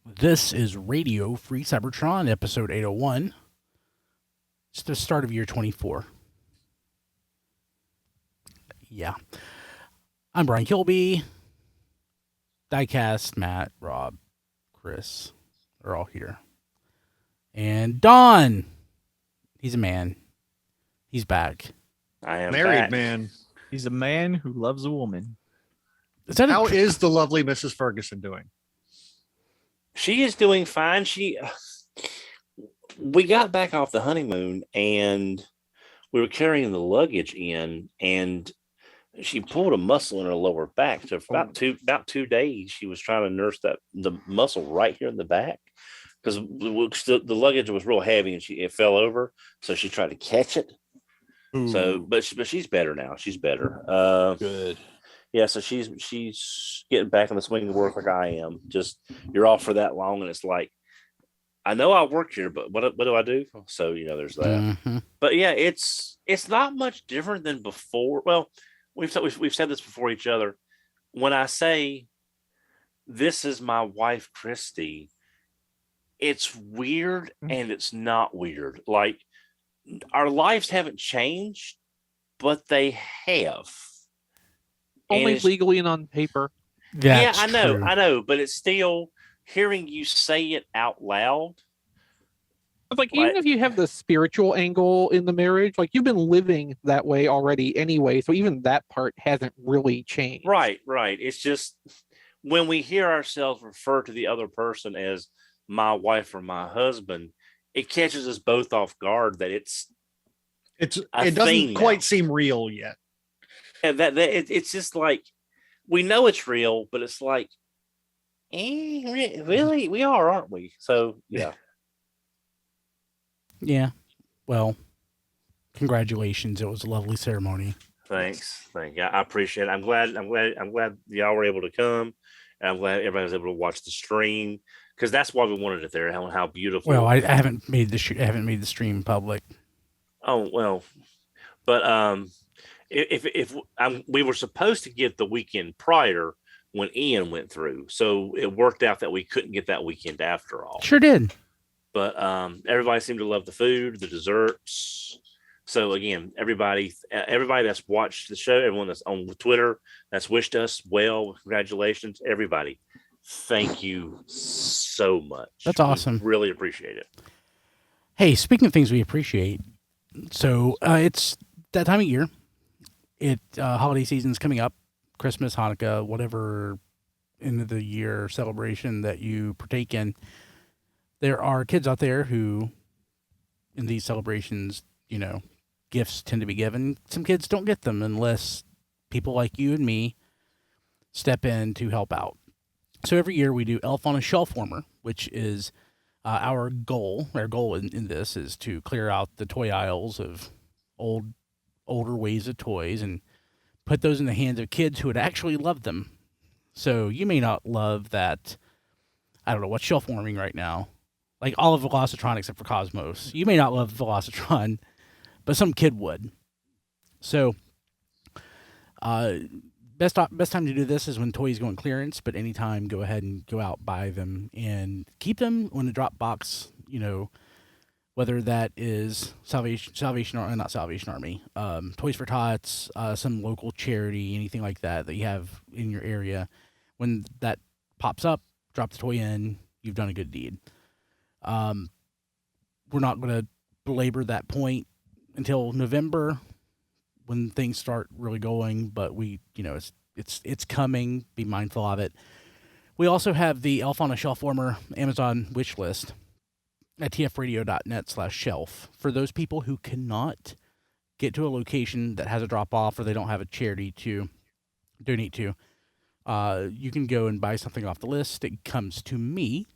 This is Radio Free Cybertron, episode 801. It's the start of year 24. Yeah. I'm Brian Kilby. Diecast, Matt, Rob, Chris are all here. And Don, he's a man. He's back. I am married back. man. He's a man who loves a woman. How is the lovely Mrs. Ferguson doing? She is doing fine. We got back off the honeymoon and we were carrying the luggage in, and she pulled a muscle in her lower back. So for about 2 days, she was trying to nurse the muscle right here in the back because the luggage was real heavy and it fell over. So she tried to catch it. Ooh. So, but she's better now. She's better. Good. Yeah, so she's getting back in the swing of work like I am. Just you're off for that long, and it's like, I know I work here, but what do I do? So there's that. Mm-hmm. But yeah, it's not much different than before. Well, we've said this before each other. When I say this is my wife, Christy, it's weird and it's not weird. Like our lives haven't changed, but they have. Only legally and on paper. That's I know, true. I know, but it's still hearing you say it out loud. It's like, even if you have the spiritual angle in the marriage, like you've been living that way already anyway, so even that part hasn't really changed. Right. It's just when we hear ourselves refer to the other person as my wife or my husband, it catches us both off guard that it doesn't quite seem real yet. And it's just like, we know it's real, but it's like, really? We are, aren't we? So, yeah. Yeah. Well, congratulations. It was a lovely ceremony. Thanks. Thank you. I appreciate it. I'm glad y'all were able to come. And I'm glad everybody was able to watch the stream, because that's why we wanted it there. How beautiful. Well, I haven't made the stream public. Oh, well, but if we were supposed to get the weekend prior when Ian went through, so it worked out that we couldn't get that weekend after all. Sure did. But everybody seemed to love the food, the desserts. So again, everybody that's watched the show, everyone that's on Twitter that's wished us well, congratulations, everybody. Thank you so much. That's awesome. We really appreciate it. Hey, speaking of things we appreciate, so it's that time of year. Holiday season's coming up, Christmas, Hanukkah, whatever end of the year celebration that you partake in. There are kids out there who, in these celebrations, gifts tend to be given. Some kids don't get them unless people like you and me step in to help out. So every year we do Elf on a Shelf Warmer, which is our goal. Our goal in this is to clear out the toy aisles of older ways of toys and put those in the hands of kids who would actually love them. So you may not love that, I don't know, what's shelf warming right now? Like all of Velocitron except for Cosmos. You may not love Velocitron, but some kid would. So best time to do this is when toys go on clearance, but anytime, go ahead and go out, buy them, and keep them in a drop box, whether that is Salvation Army, not Salvation Army, Toys for Tots, some local charity, anything like that you have in your area. When that pops up, drop the toy in, you've done a good deed. We're not going to belabor that point until November when things start really going, but it's coming. Be mindful of it. We also have the Elf on a Shelf Warmer Amazon wish list at tfradio.net/shelf for those people who cannot get to a location that has a drop-off or they don't have a charity to donate to. You can go and buy something off the list. It comes to me,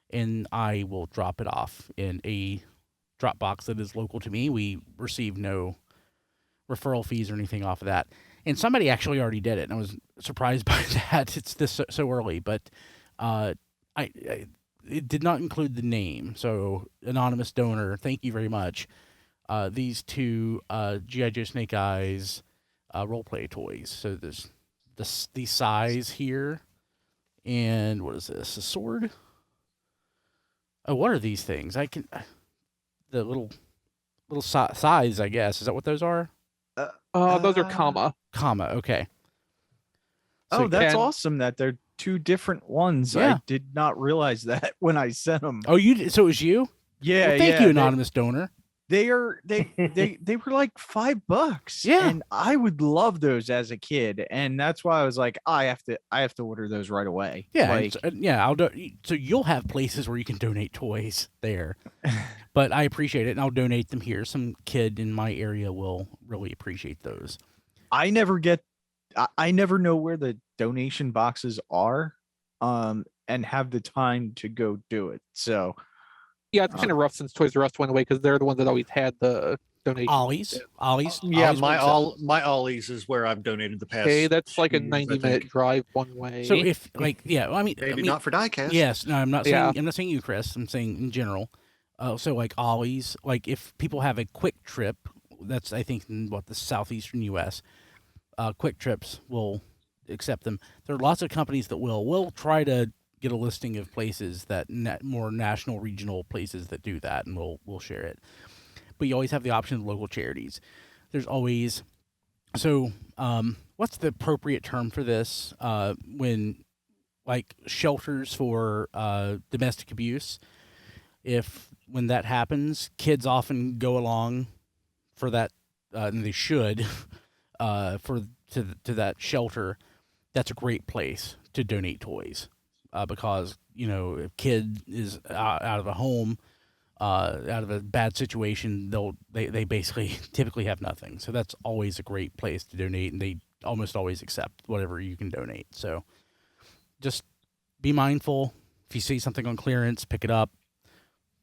and I will drop it off in a drop box that is local to me. We receive no referral fees or anything off of that. And somebody actually already did it, and I was surprised by that. It's this so early, but it did not include the name. So, anonymous donor, thank you very much. These two G.I. Joe Snake Eyes role-play toys. So there's the size here, and what is this? A sword? Oh, what are these things? The little size, I guess. Is that what those are? Those are comma. Comma. Okay. So, that's awesome that they're two different ones. Yeah. I did not realize that when I sent them. Oh, you did? So it was you? Yeah. Well, thank you, anonymous donor. They were like $5. Yeah. And I would love those as a kid. And that's why I was like, I have to order those right away. Yeah. Like, I'll do. So you'll have places where you can donate toys there, but I appreciate it, and I'll donate them here. Some kid in my area will really appreciate those. I never know where the donation boxes are, and have the time to go do it. So. Yeah, it's kind of rough since Toys R Us went away because they're the ones that always had the donation. Ollie's. Yeah, my Ollie's is where I've donated the past. Okay, that's like a 90-minute drive one way. So if maybe not for Diecast. Yes, no, I'm not saying you, Chris. I'm saying in general. So like Ollie's, like if people have a quick trip, that's I think in the southeastern U.S. Quick Trips will accept them. There are lots of companies that will try to get a listing of places that more national, regional places that do that, and we'll share it. But you always have the option of local charities. There's always what's the appropriate term for this? When like shelters for domestic abuse. When that happens, kids often go along for that, and they should to that shelter. That's a great place to donate toys. Because if a kid is out of a home, out of a bad situation, they basically typically have nothing. So that's always a great place to donate, and they almost always accept whatever you can donate. So just be mindful. If you see something on clearance, pick it up,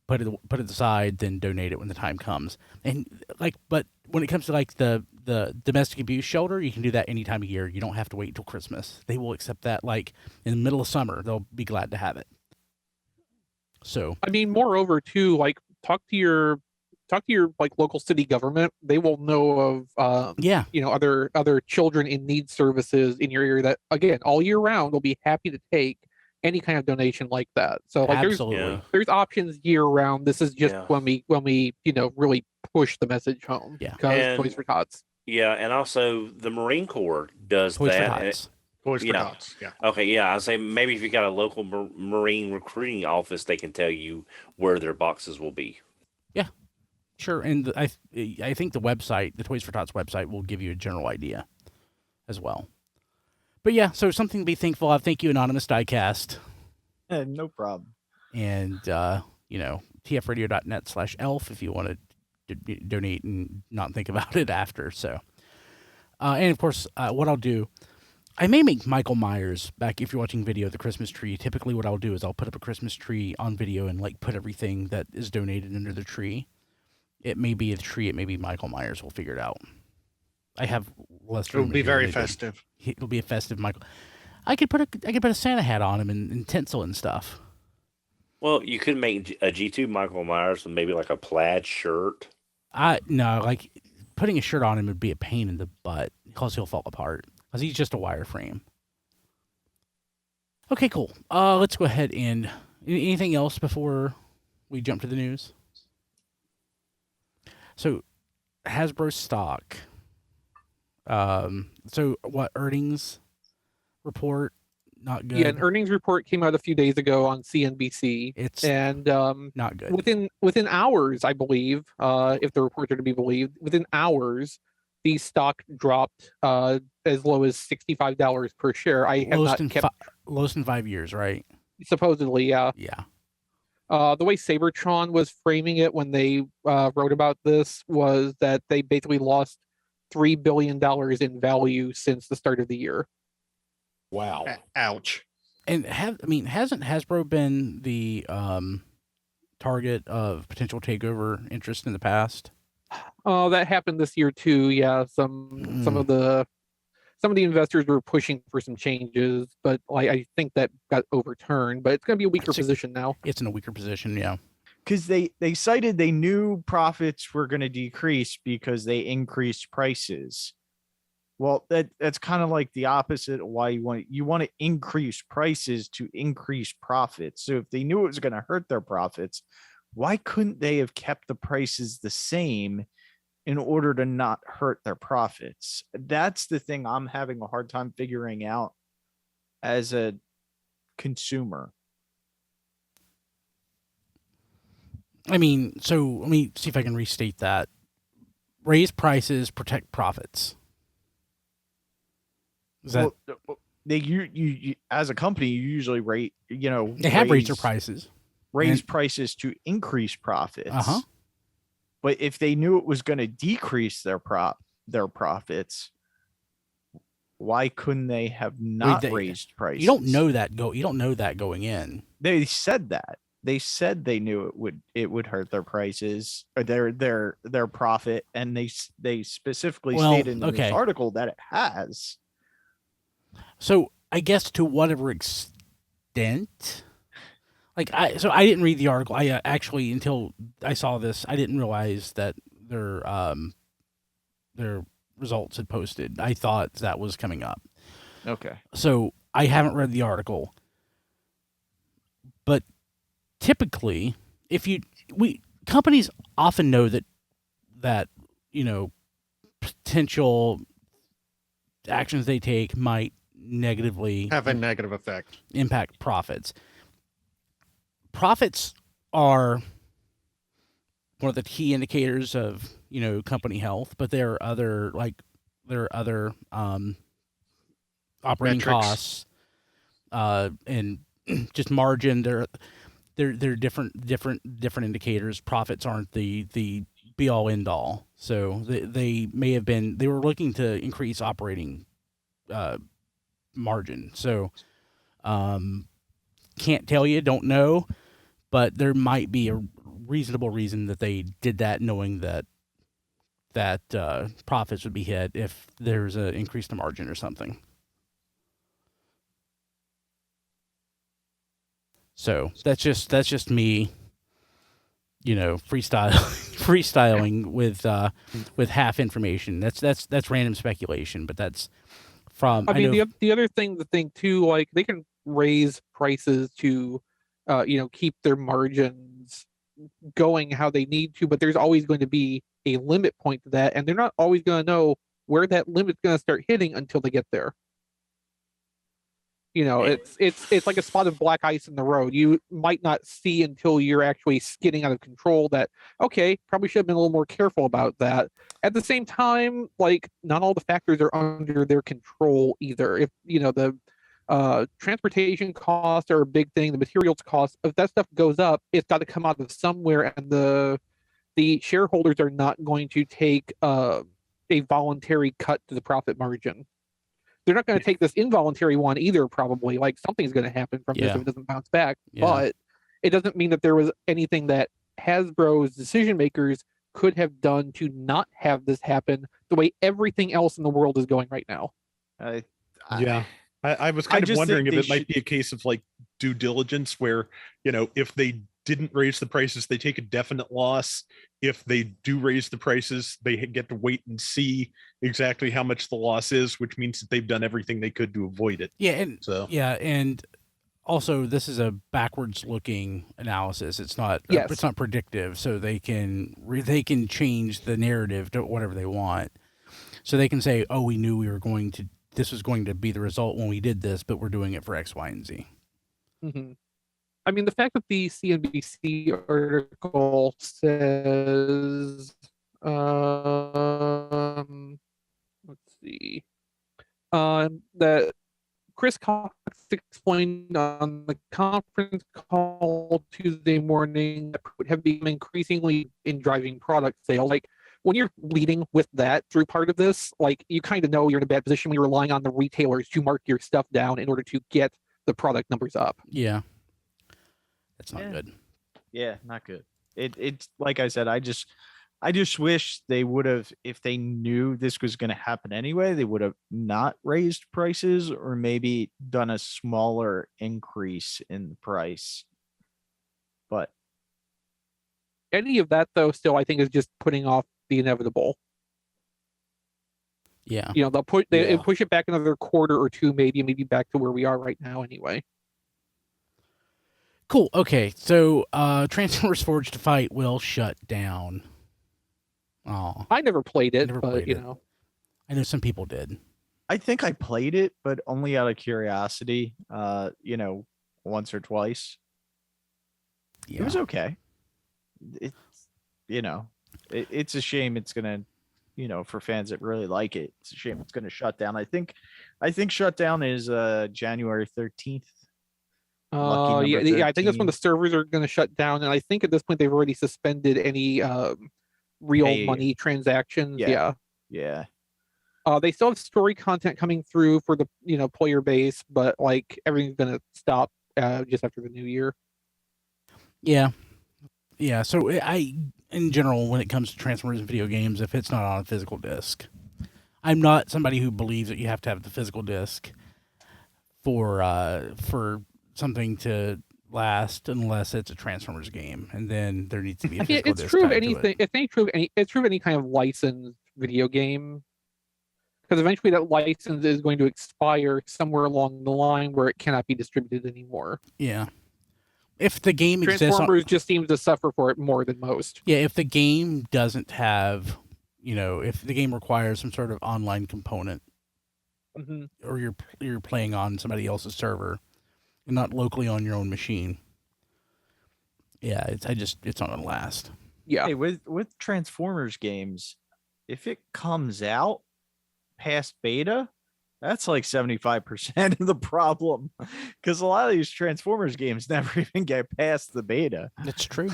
put it aside, then donate it when the time comes. And but when it comes to like the domestic abuse shelter, you can do that any time of year. You don't have to wait until Christmas. They will accept that like in the middle of summer. They'll be glad to have it. So I mean, moreover too, like talk to your like local city government. They will know of other children in need services in your area that again all year round will be happy to take any kind of donation like that. So like there's options year round. This is just when we really push the message home. Yeah. Because Toys for Tots. Yeah, and also the Marine Corps does Toys that. For Tots. Toys for Tots. Yeah. Okay. Yeah, I say maybe if you got a local Marine recruiting office, they can tell you where their boxes will be. Yeah, sure. And I think the website, the Toys for Tots website, will give you a general idea as well. But yeah, so something to be thankful of. Thank you, Anonymous Diecast. No problem. And tfradio.net/elf if you want to donate and not think about it after. So, and of course, what I'll do, I may make Michael Myers back if you're watching video of the Christmas tree. Typically, what I'll do is I'll put up a Christmas tree on video and like put everything that is donated under the tree. It may be a tree, it may be Michael Myers. We'll figure it out. I have less. It'll be very festive. It'll be a festive Michael. I could put a Santa hat on him and tinsel and stuff. Well, you could make a G2 Michael Myers with maybe like a plaid shirt. No, like putting a shirt on him would be a pain in the butt because he'll fall apart because he's just a wireframe. Okay, cool. Let's go ahead and anything else before we jump to the news? So, Hasbro stock. So what earnings report? Not good. Yeah, an earnings report came out a few days ago on CNBC. It's not good. Within hours, I believe, if the reports are to be believed, within hours, the stock dropped as low as $65 per share. I have not kept lowest in 5 years, right? Supposedly, yeah. Yeah. The way Cybertron was framing it when they wrote about this was that they basically lost $3 billion in value since the start of the year. Wow. Ouch. And hasn't Hasbro been the target of potential takeover interest in the past? Oh, that happened this year too. Yeah, some of the investors were pushing for some changes, but I think that got overturned. But it's going to be a weaker position now. It's in a weaker position, yeah. Because they cited they knew profits were going to decrease because they increased prices. Well, that's kind of like the opposite of why you want to increase prices to increase profits. So if they knew it was going to hurt their profits, why couldn't they have kept the prices the same in order to not hurt their profits? That's the thing I'm having a hard time figuring out as a consumer. I mean, so let me see if I can restate that. Raise prices, protect profits. Is that they you as a company you usually rate they have raised their prices, prices to increase profits. Uh-huh. But if they knew it was going to decrease their profits, why couldn't they have not raised prices? You don't know that going in. They said that. They said they knew it would hurt their prices or their profit, and they specifically stated in this article that it has. So I guess to whatever extent, I didn't read the article. I actually, until I saw this, I didn't realize that their results had posted. I thought that was coming up. Okay. So I haven't read the article, but typically, companies often know that potential actions they take might negatively have a negative effect, impact profits. Profits are one of the key indicators of company health, but there are other operating metrics, costs and just margin. They're different indicators. Profits aren't the be all end all. So they were looking to increase operating margin. So can't tell you, don't know, but there might be a reasonable reason that they did that, knowing that profits would be hit if there's an increase to margin or something. So that's just me, freestyling with half information. That's random speculation, but that's from. The other thing to think too, like they can raise prices to, keep their margins going how they need to, but there's always going to be a limit point to that, and they're not always going to know where that limit's going to start hitting until they get there. It's like a spot of black ice in the road. You might not see until you're actually skidding out of control that, okay, probably should have been a little more careful about that. At the same time, like, not all the factors are under their control either. If, the transportation costs are a big thing, the materials costs, if that stuff goes up, it's got to come out of somewhere, and the shareholders are not going to take a voluntary cut to the profit margin. They're not going to take this involuntary one either, probably. Like, something's going to happen from this if it doesn't bounce back. Yeah. But it doesn't mean that there was anything that Hasbro's decision makers could have done to not have this happen the way everything else in the world is going right now. I was kind of wondering if it might be a case of like due diligence where, if they didn't raise the prices, they take a definite loss. If they do raise the prices, they get to wait and see exactly how much the loss is, which means that they've done everything they could to avoid it. And also this is a backwards looking analysis. It's not it's not predictive, so they can change the narrative to whatever they want. So they can say, "Oh, we knew this was going to be the result when we did this, but we're doing it for X, Y, and Z." Mm-hmm. I mean, the fact that the CNBC article says, let's see, that Chris Cox explained on the conference call Tuesday morning that would have become increasingly in driving product sales. Like, when you're leading with that through part of this, like, you kind of know you're in a bad position when you're relying on the retailers to mark your stuff down in order to get the product numbers up. Yeah. That's not good. Yeah, not good. It's like I said, I just wish they would have, if they knew this was going to happen anyway, they would have not raised prices or maybe done a smaller increase in the price. But any of that, though, still I think is just putting off the inevitable. Yeah. They'll push it back another quarter or two, maybe back to where we are right now anyway. Cool. Okay. So Transformers Forged to Fight will shut down. Oh. I never played it, but I know some people did. I think I played it, but only out of curiosity. Once or twice. Yeah. It was okay. It's a shame it's gonna, for fans that really like it, it's a shame it's gonna shut down. I think shutdown is January 13th. I think that's when the servers are gonna shut down, and I think at this point they've already suspended any real money transactions. Yeah. They still have story content coming through for the player base, but like everything's gonna stop just after the new year. Yeah. So in general, when it comes to Transformers and video games, if it's not on a physical disc, I'm not somebody who believes that you have to have the physical disc for something to last, unless it's a Transformers game, and then there needs to be a physical disc. It's true of anything. It's true of any kind of licensed video game, because eventually that license is going to expire somewhere along the line where it cannot be distributed anymore. Yeah. If the game Transformers just seems to suffer for it more than most. Yeah, if the game doesn't have, if the game requires some sort of online component, or you're playing on somebody else's server, and not locally on your own machine, yeah, it's not gonna last. Yeah. Hey, with Transformers games, if it comes out past beta, that's like 75% of the problem, because a lot of these Transformers games never even get past the beta. That's true.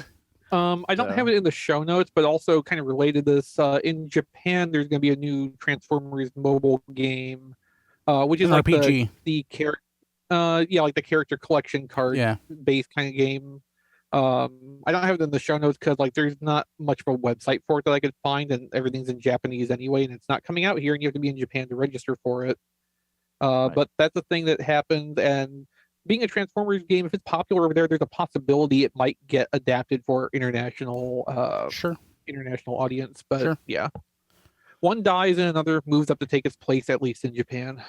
I don't have it in the show notes, but also kind of related to this, in Japan, there's going to be a new Transformers mobile game, which is like RPG. the character, like the character collection card based kind of game. I don't have it in the show notes because like there's not much of a website for it that I could find, and everything's in Japanese anyway, and it's not coming out here, and you have to be in Japan to register for it. But that's a thing that happened, and being a Transformers game, if it's popular over there, there's a possibility it might get adapted for international audience. But yeah, one dies and another moves up to take its place, at least in Japan.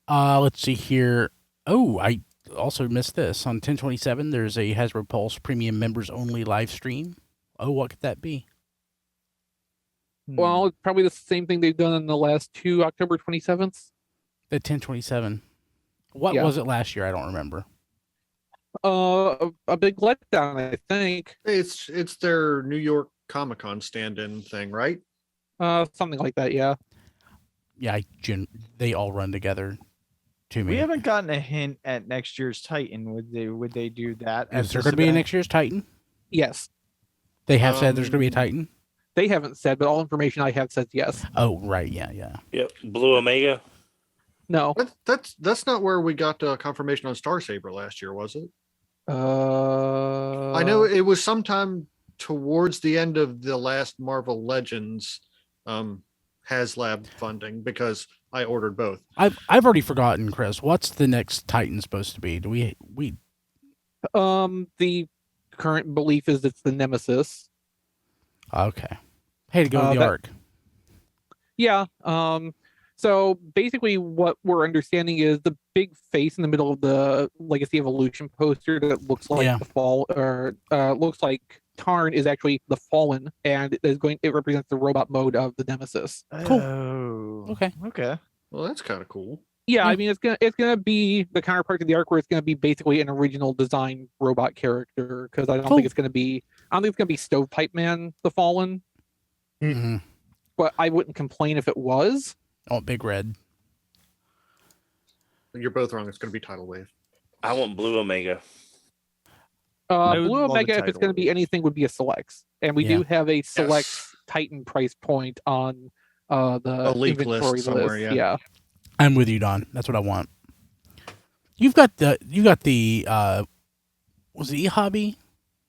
Let's see here. Oh, I also missed this. On 10/27, there's a Hasbro Pulse Premium members only live stream. Oh, what could that be? Well, it's probably the same thing they've done in the last two October 27th. The 10/27. What was it last year? I don't remember. A big letdown, I think. It's their New York Comic-Con stand-in thing, right? Something like that, yeah. Yeah, they all run together to me. We haven't gotten a hint at next year's Titan. Would they do that? Is there going to be a next year's Titan? Yes. They have said there's going to be a Titan? They haven't said, but all information I have says yes. Oh, right. Yeah. Yep. Blue Omega? No. That's not where we got confirmation on Star Saber last year, was it? I know it was sometime towards the end of the last Marvel Legends HasLab funding, because I ordered both. I've already forgotten, Chris. What's the next Titan supposed to be? Do we the current belief is it's the Nemesis. Okay. Hey, to go with the Ark. Yeah. So basically what we're understanding is the big face in the middle of the Legacy Evolution poster that looks like the fall, or looks like Tarn is actually the Fallen, and it represents the robot mode of the Nemesis. Cool. Oh. Okay. Well, that's kind of cool. Yeah, I mean it's gonna be the counterpart to the Ark, where it's gonna be basically an original design robot character, because I don't think it's gonna be Stovepipe Man the Fallen. Mm-hmm. But I wouldn't complain if it was. Oh, Big Red. You're both wrong. It's going to be Tidal Wave. I want Blue Omega. Blue Omega, if it's going to be anything, would be a Selects, and we do have a Selects Titan price point on the leak list somewhere. Yeah, I'm with you, Don. That's what I want. You got the was it eHobby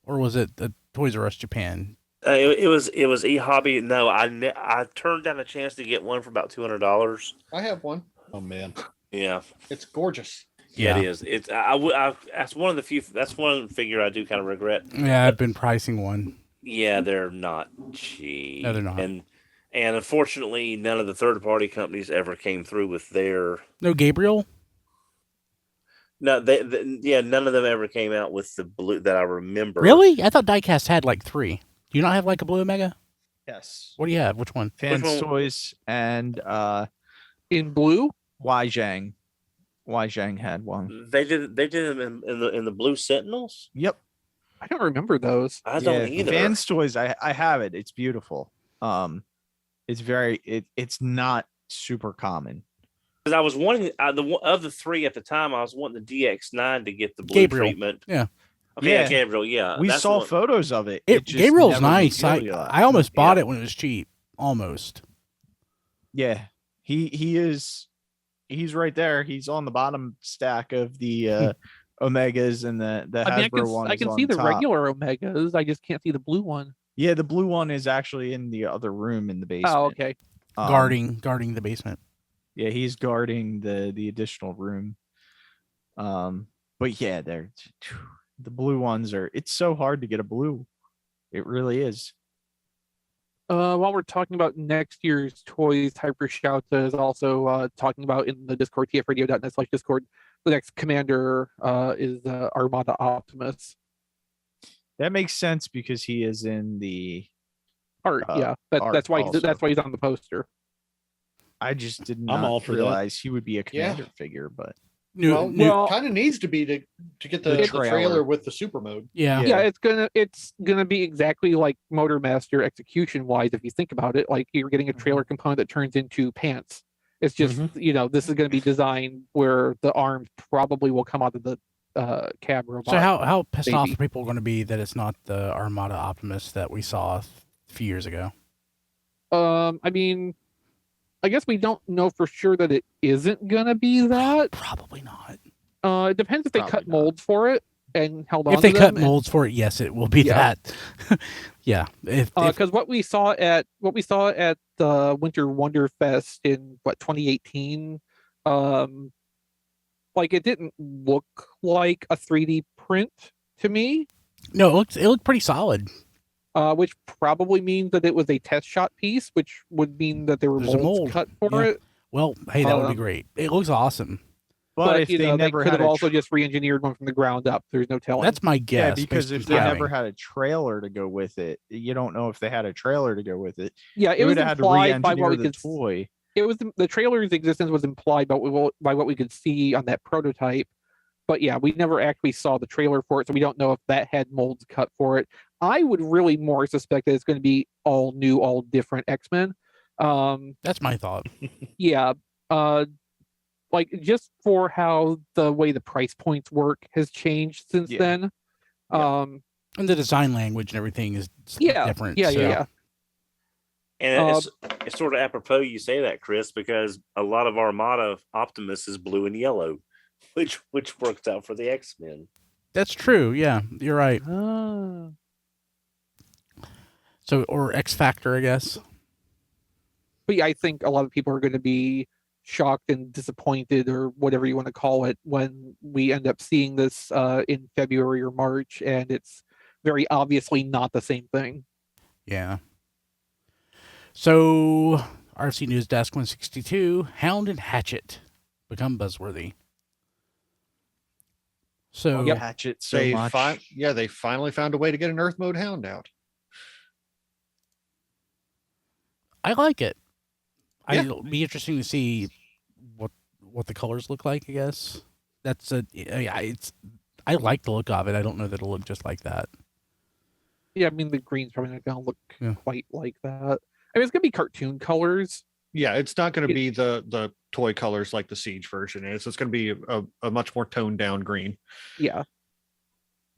or was it the Toys R Us Japan? It was eHobby. No, I turned down a chance to get one for about $200. I have one. Oh man, yeah, it's gorgeous. Yeah, it is. It's that's one of the few. That's one figure I do kind of regret. Yeah, I've been pricing one. Yeah, they're not cheap. No, they're not. And And unfortunately, none of the third-party companies ever came through with their. No Gabriel. No, none of them ever came out with the blue that I remember. Really? I thought Diecast had like 3. Do you not have like a blue Omega? Yes. What do you have? Which one? Fans Toys and in blue. Weijang had one. They did them in the Blue Sentinels. Yep. I don't remember those. I don't either. Fans Toys, I have it. It's beautiful. It's not super common. Because I was wanting of the 3 at the time, I was wanting the DX9 to get the blue Gabriel. treatment. Yeah. Okay, yeah, Gabriel. Yeah, we saw photos of it. Gabriel's nice. I almost bought it when it was cheap. Almost. Yeah, he is. He's right there. He's on the bottom stack of the Omegas and the Hasbro one. I can see the regular Omegas. I just can't see the blue one. Yeah, the blue one is actually in the other room in the basement. Oh, okay. Guarding the basement. Yeah, he's guarding the additional room. But yeah, the blue ones are. It's so hard to get a blue. It really is. While we're talking about next year's toys, Hyper Shouta is also talking about in the Discord, tfradio.net/Discord, the next commander is Armada Optimus. That makes sense because he is in the art. Yeah, that's why he's on the poster. I just did not realize he would be a commander figure, but well, kind of needs to be to get the trailer with the super mode. Yeah, it's gonna be exactly like Motormaster execution wise. If you think about it, like you're getting a trailer component that turns into pants. It's just this is gonna be designed where the arms probably will come out of the cab robot. So how pissed off are people going to be that it's not the Armada Optimus that we saw a few years ago? I mean, I guess we don't know for sure that it isn't gonna be that. Probably not. It depends if they cut molds for it and held on. If they cut molds for it, yes, it will be that. Yeah. Because what we saw at the Winter Wonderfest in 2018, like it didn't look like a 3D print to me. No, it looked pretty solid. Which probably means that it was a test shot piece, which would mean that there were molds cut for it. Well, hey, that would be great. It looks awesome. But if they never could have also just re-engineered one from the ground up. There's no telling. That's my guess. Yeah, because if they never had a trailer to go with it, you don't know if they had a trailer to go with it. Yeah, it was had to re-engineer the toy. It was the trailer's existence was implied by what we could see on that prototype. But yeah, we never actually saw the trailer for it, so we don't know if that had molds cut for it. I would really more suspect that it's going to be all new, all different X-Men. That's my thought. Yeah. Like just for how the way the price points work has changed since then. And the design language and everything is different. Yeah. And it's sort of apropos you say that, Chris, because a lot of Armada Optimus is blue and yellow, which works out for the X-Men. That's true. Yeah, you're right. So, or X Factor, I guess. But yeah, I think a lot of people are going to be shocked and disappointed, or whatever you want to call it, when we end up seeing this in February or March, and it's very obviously not the same thing. Yeah. So, RC News Desk 162, Hound and Hatchet become buzzworthy. So, Hatchet so much. They finally found a way to get an Earth Mode Hound out. I like it. It'll be interesting to see what the colors look like, I guess. I like the look of it. I don't know that it'll look just like that. Yeah, I mean the green's probably not gonna look quite like that. I mean, it's gonna be cartoon colors. Yeah, it's not gonna be the toy colors like the Siege version is. It's gonna be a much more toned down green. Yeah.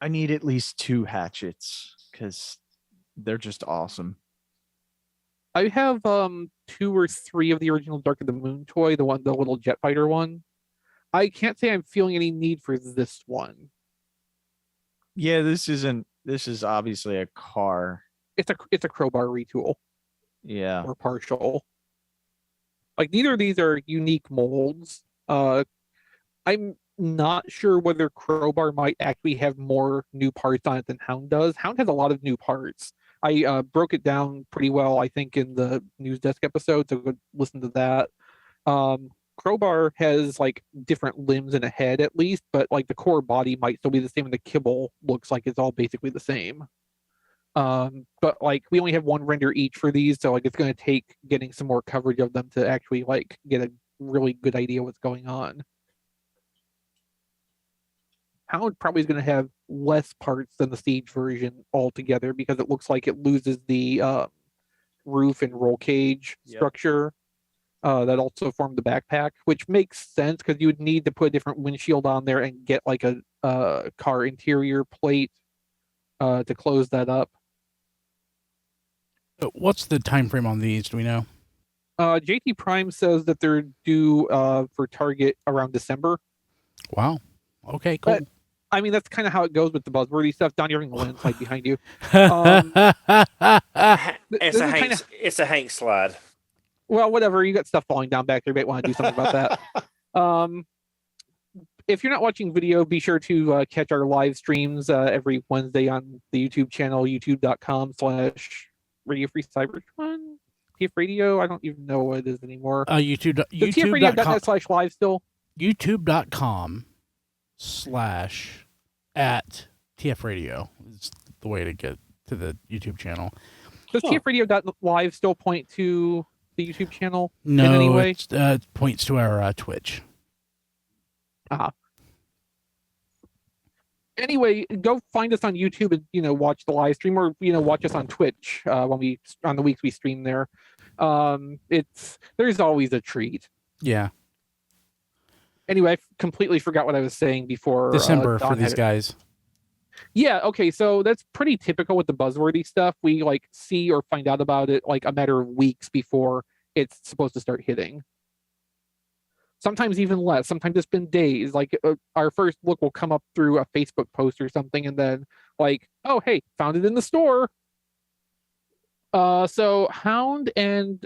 I need at least 2 hatchets because they're just awesome. I have 2 or 3 of the original Dark of the Moon toy, the little jet fighter one. I can't say I'm feeling any need for this one. Yeah, this is obviously a car. It's a crowbar retool. Yeah. Or partial. Like neither of these are unique molds. I'm not sure whether crowbar might actually have more new parts on it than Hound does. Hound has a lot of new parts. I broke it down pretty well, I think, in the news desk episode. So go listen to that. Crowbar has like different limbs and a head at least, but like the core body might still be the same, and the kibble looks like it's all basically the same. But like we only have one render each for these, so like it's going to take getting some more coverage of them to actually like get a really good idea what's going on. Hound probably is going to have less parts than the Siege version altogether because it looks like it loses the roof and roll cage structure that also formed the backpack, which makes sense because you would need to put a different windshield on there and get like a car interior plate to close that up. What's the time frame on these? Do we know? JT Prime says that they're due for Target around December. Wow. Okay, cool. But, I mean, that's kind of how it goes with the buzzwordy stuff. Don, you're in the landslide behind you. It's a Hank slide. Well, whatever. You got stuff falling down back there. You might want to do something about that. If you're not watching video, be sure to catch our live streams every Wednesday on the YouTube channel, youtube.com/Radio Free Cybertron. TF Radio. I don't even know what it is anymore. YouTube.com/live still. YouTube.com/@TF Radio is the way to get to the YouTube channel. Does TFRadio.live still point to the YouTube channel? No, in any way? It points to our Twitch. Anyway, go find us on YouTube and watch the live stream, or watch us on Twitch on the weeks we stream there. There's always a treat. Yeah. Anyway, I completely forgot what I was saying before. December for these guys. Yeah, okay, so that's pretty typical with the buzzwordy stuff. We like see or find out about it like a matter of weeks before it's supposed to start hitting. Sometimes even less. Sometimes it's been days. Like our first look will come up through a Facebook post or something, and then like, oh hey, found it in the store. So Hound and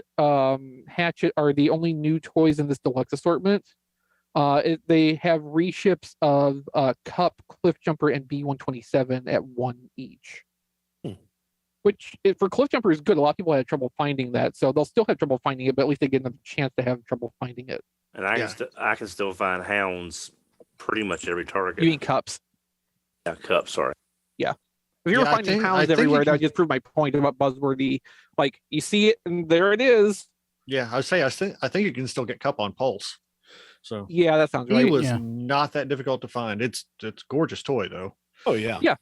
Hatchet are the only new toys in this deluxe assortment. They have reships of Cup, Cliff Jumper, and B127 at one each. Which for Cliff Jumper is good. A lot of people had trouble finding that, so they'll still have trouble finding it, but at least they get a chance to have trouble finding it. And I can still find Hounds pretty much every Target. You mean Cups? Yeah, Cups. Sorry. Yeah. If you were finding Hounds everywhere, that would just prove my point about buzzwordy. Like you see it, and there it is. Yeah, I think you can still get Cup on Pulse. So yeah, that sounds right. He was not that difficult to find. It's a gorgeous toy though. Oh yeah. Yeah.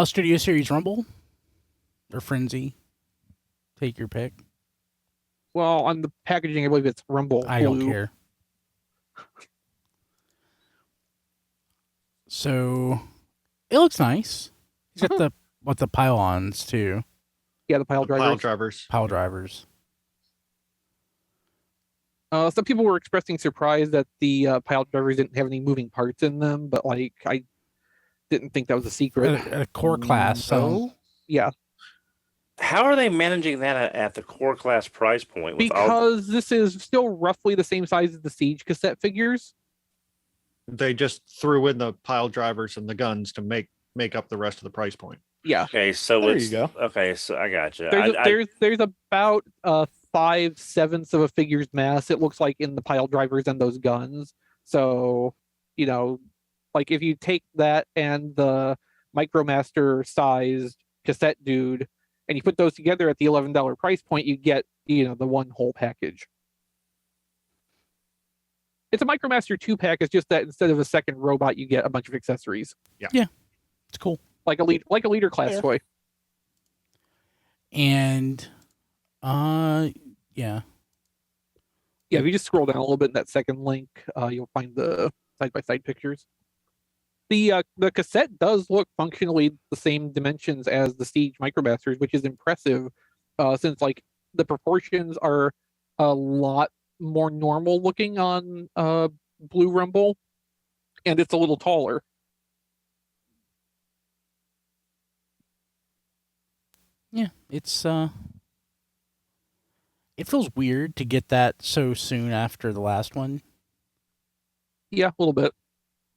Studio Series Rumble or Frenzy. Take your pick. Well, on the packaging, I believe it's Rumble. I don't care. So it looks nice. He's got the pylons too. Yeah, the pile drivers. Pile drivers. Some people were expressing surprise that the pile drivers didn't have any moving parts in them, but like I didn't think that was a secret. A core class, so yeah. How are they managing that at the core class price point? Because this is still roughly the same size as the Siege cassette figures. They just threw in the pile drivers and the guns to make up the rest of the price point. Yeah. Okay, so there you go. Okay, so I got you. There's about 5/7 of a figure's mass, it looks like, in the pile drivers and those guns. So, like if you take that and the Micromaster sized cassette dude and you put those together at the $11 price point, you get, the one whole package. It's a Micromaster 2-pack. It's just that instead of a second robot, you get a bunch of accessories. Yeah. It's cool. Like a leader class toy. And yeah. Yeah, if you just scroll down a little bit in that second link, you'll find the side-by-side pictures. The cassette does look functionally the same dimensions as the Siege Micromasters, which is impressive, since like the proportions are a lot more normal looking on Blue Rumble, and it's a little taller. Yeah, it's it feels weird to get that so soon after the last one. Yeah, a little bit.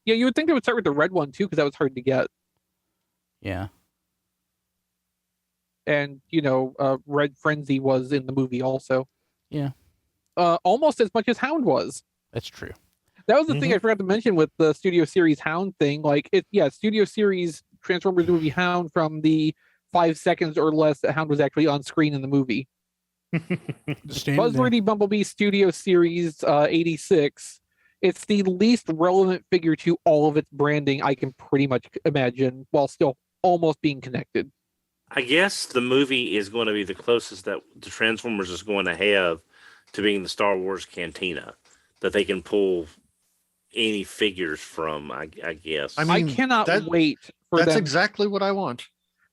Yeah, you would think they would start with the red one too, because that was hard to get. Yeah. And Red Frenzy was in the movie also. Yeah. Almost as much as Hound was. That's true. That was the thing I forgot to mention with the Studio Series Hound thing. Like, Studio Series Transformers movie Hound from the 5 seconds or less that Hound was actually on screen in the movie. Buzzworthy Bumblebee Studio Series 86. It's the least relevant figure to all of its branding I can pretty much imagine, while still almost being connected. I guess the movie is going to be the closest that the Transformers is going to have to being the Star Wars Cantina, that they can pull any figures from, I guess. I mean, I cannot wait for that's them. exactly what I want.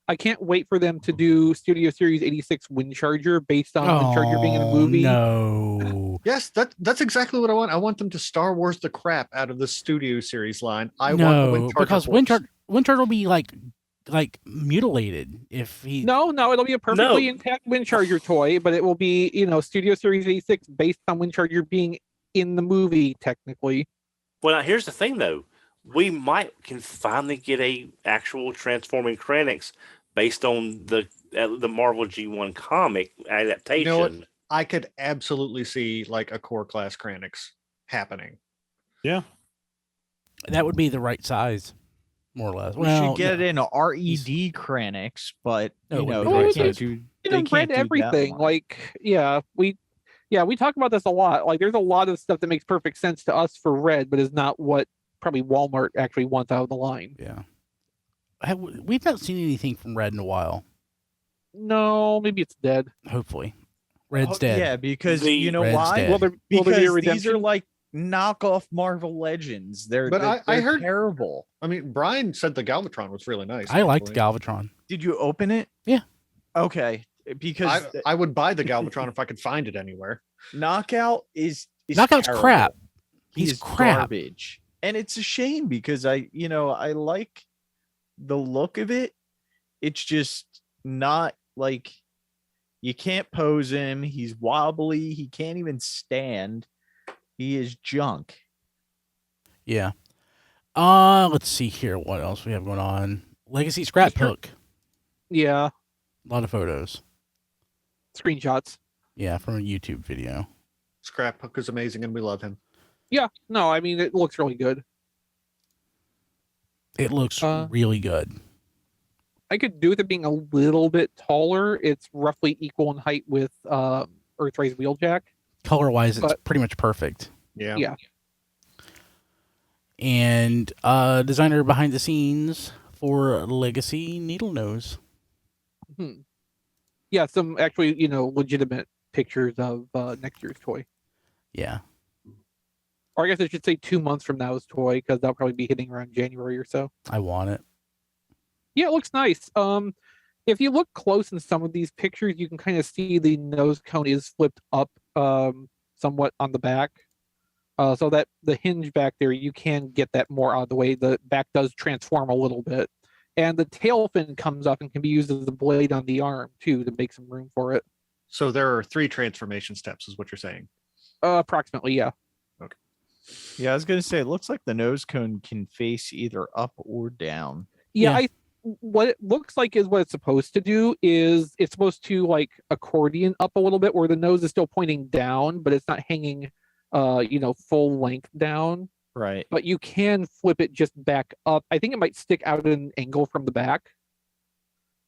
I can't wait for them to do Studio Series 86 Windcharger based on Windcharger being in the movie. No. Yes, that's exactly what I want. I want them to Star Wars the crap out of the Studio Series line. I want the Windcharger because horse. Windcharger will be like mutilated if he. No, it'll be a perfectly intact Windcharger toy, but it will be Studio Series 86 based on Windcharger being in the movie technically. Well, now, here's the thing though. We can finally get a actual transforming Krennics based on the Marvel G1 comic adaptation. You know what? I could absolutely see like a core class Krennics happening. Yeah. That would be the right size, more or less. We should get it in RED Krennics, but they can't do. They can't do everything. We talk about this a lot. Like, there's a lot of stuff that makes perfect sense to us for Red, but is not what probably Walmart actually wants out of the line. Yeah. We've not seen anything from Red in a while. No, maybe it's dead. Hopefully. Red's dead. Yeah, because you know Red's why? dead. Because these are like knockoff Marvel Legends. They're I heard terrible. I mean, Brian said the Galvatron was really nice. I liked Galvatron. Did you open it? Yeah. Okay. Because I would buy the Galvatron if I could find it anywhere. Knockout is Knockout's terrible. crap. He's crap. Garbage. And it's a shame because I like the look of it. It's just not like, you can't pose him. He's wobbly. He can't even stand. He is junk. Yeah. Let's see here. What else we have going on? Legacy Scraphook. Yeah. A lot of photos. Screenshots. Yeah, from a YouTube video. Scraphook is amazing and we love him. Yeah. No, I mean, it looks really good. It looks really good. I could do with it being a little bit taller. It's roughly equal in height with Earthrise Wheeljack. Color-wise, it's pretty much perfect. Yeah. Yeah. And designer behind the scenes for Legacy Needlenose. Yeah, some actually, legitimate pictures of next year's toy. Yeah. Or I guess I should say 2 months from now's toy, because that'll probably be hitting around January or so. I want it. Yeah, it looks nice. If you look close in some of these pictures, you can kind of see the nose cone is flipped up somewhat on the back. So that the hinge back there, you can get that more out of the way. The back does transform a little bit. And the tail fin comes up and can be used as a blade on the arm, too, to make some room for it. So there are 3 transformation steps, is what you're saying? Approximately, yeah. Okay. Yeah, I was going to say, it looks like the nose cone can face either up or down. Yeah. What it looks like is what it's supposed to do is it's supposed to like accordion up a little bit where the nose is still pointing down, but it's not hanging, full length down. Right. But you can flip it just back up. I think it might stick out at an angle from the back.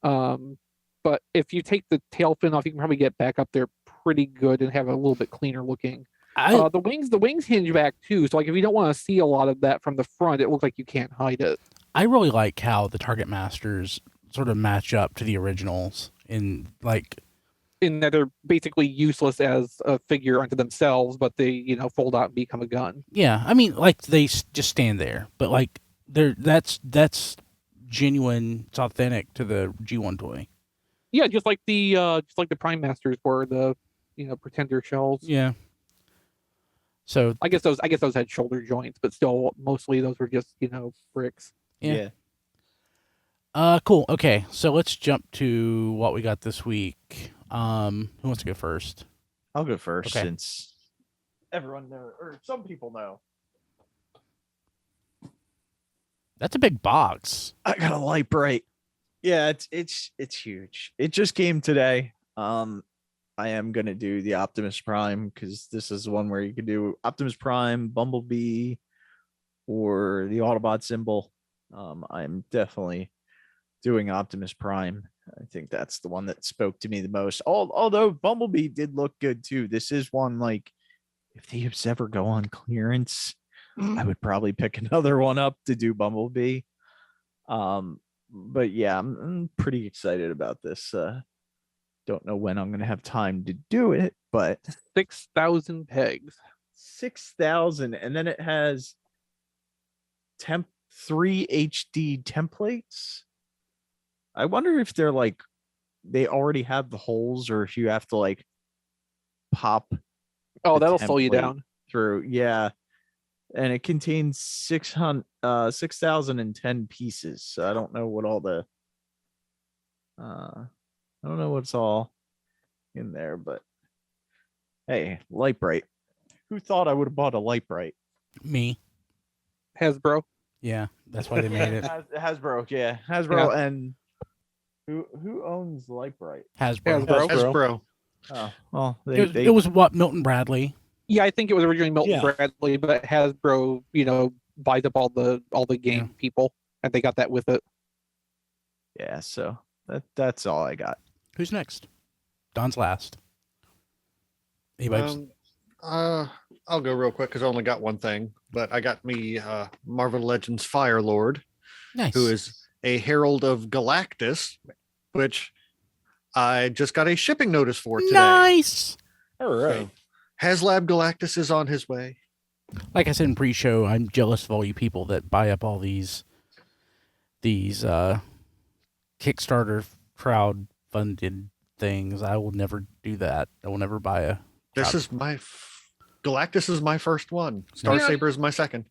But if you take the tail fin off, you can probably get back up there pretty good and have a little bit cleaner looking. The wings hinge back too. So like if you don't want to see a lot of that from the front, it looks like you can't hide it. I really like how the Target Masters sort of match up to the originals in that they're basically useless as a figure unto themselves, but they, fold out and become a gun. Yeah, I mean, they just stand there, but that's genuine. It's authentic to the G1 toy. Yeah, just like the Prime Masters were the, pretender shells. Yeah. So I guess those had shoulder joints, but still mostly those were just, bricks. Yeah. Cool. Okay, so let's jump to what we got this week. Who wants to go first? I'll go first Okay. since everyone knows, or some people know. That's a big box. I got a light bright. Yeah, it's huge. It just came today. I am gonna do the Optimus Prime because this is one where you can do Optimus Prime, Bumblebee, or the Autobot symbol. I'm definitely doing Optimus Prime. I think that's the one that spoke to me the most. Although Bumblebee did look good too. This is one like if these ever go on clearance, I would probably pick another one up to do Bumblebee. But yeah, I'm pretty excited about this. Don't know when I'm gonna have time to do it, but 6,000 pegs. 6,000, and then it has 3 HD templates. I wonder if they're like they already have the holes, or if you have to like pop. Oh, that'll slow you down through. Yeah, and it contains 6,010 pieces. So I don't know what all the. I don't know what's all in there, but hey, Light Bright. Who thought I would have bought a Light Bright? Me. Hasbro. Yeah, that's why they made it. Hasbro, yeah. Hasbro, and who owns Light Bright? Hasbro. Oh, well, it was what, Milton Bradley? Yeah, I think it was originally Milton Bradley, but Hasbro, buys up all the game people, and they got that with it. Yeah, so that's all I got. Who's next? Don's last. Anybody? I'll go real quick because I only got one thing, but I got me Marvel Legends Fire Lord, nice. Who is a Herald of Galactus, which I just got a shipping notice for today. Nice. All right. So, HasLab Galactus is on his way. Like I said in pre-show, I'm jealous of all you people that buy up all these Kickstarter crowd-funded things. I will never do that. I will never buy a. Galactus is my first one. Starsaber is my second.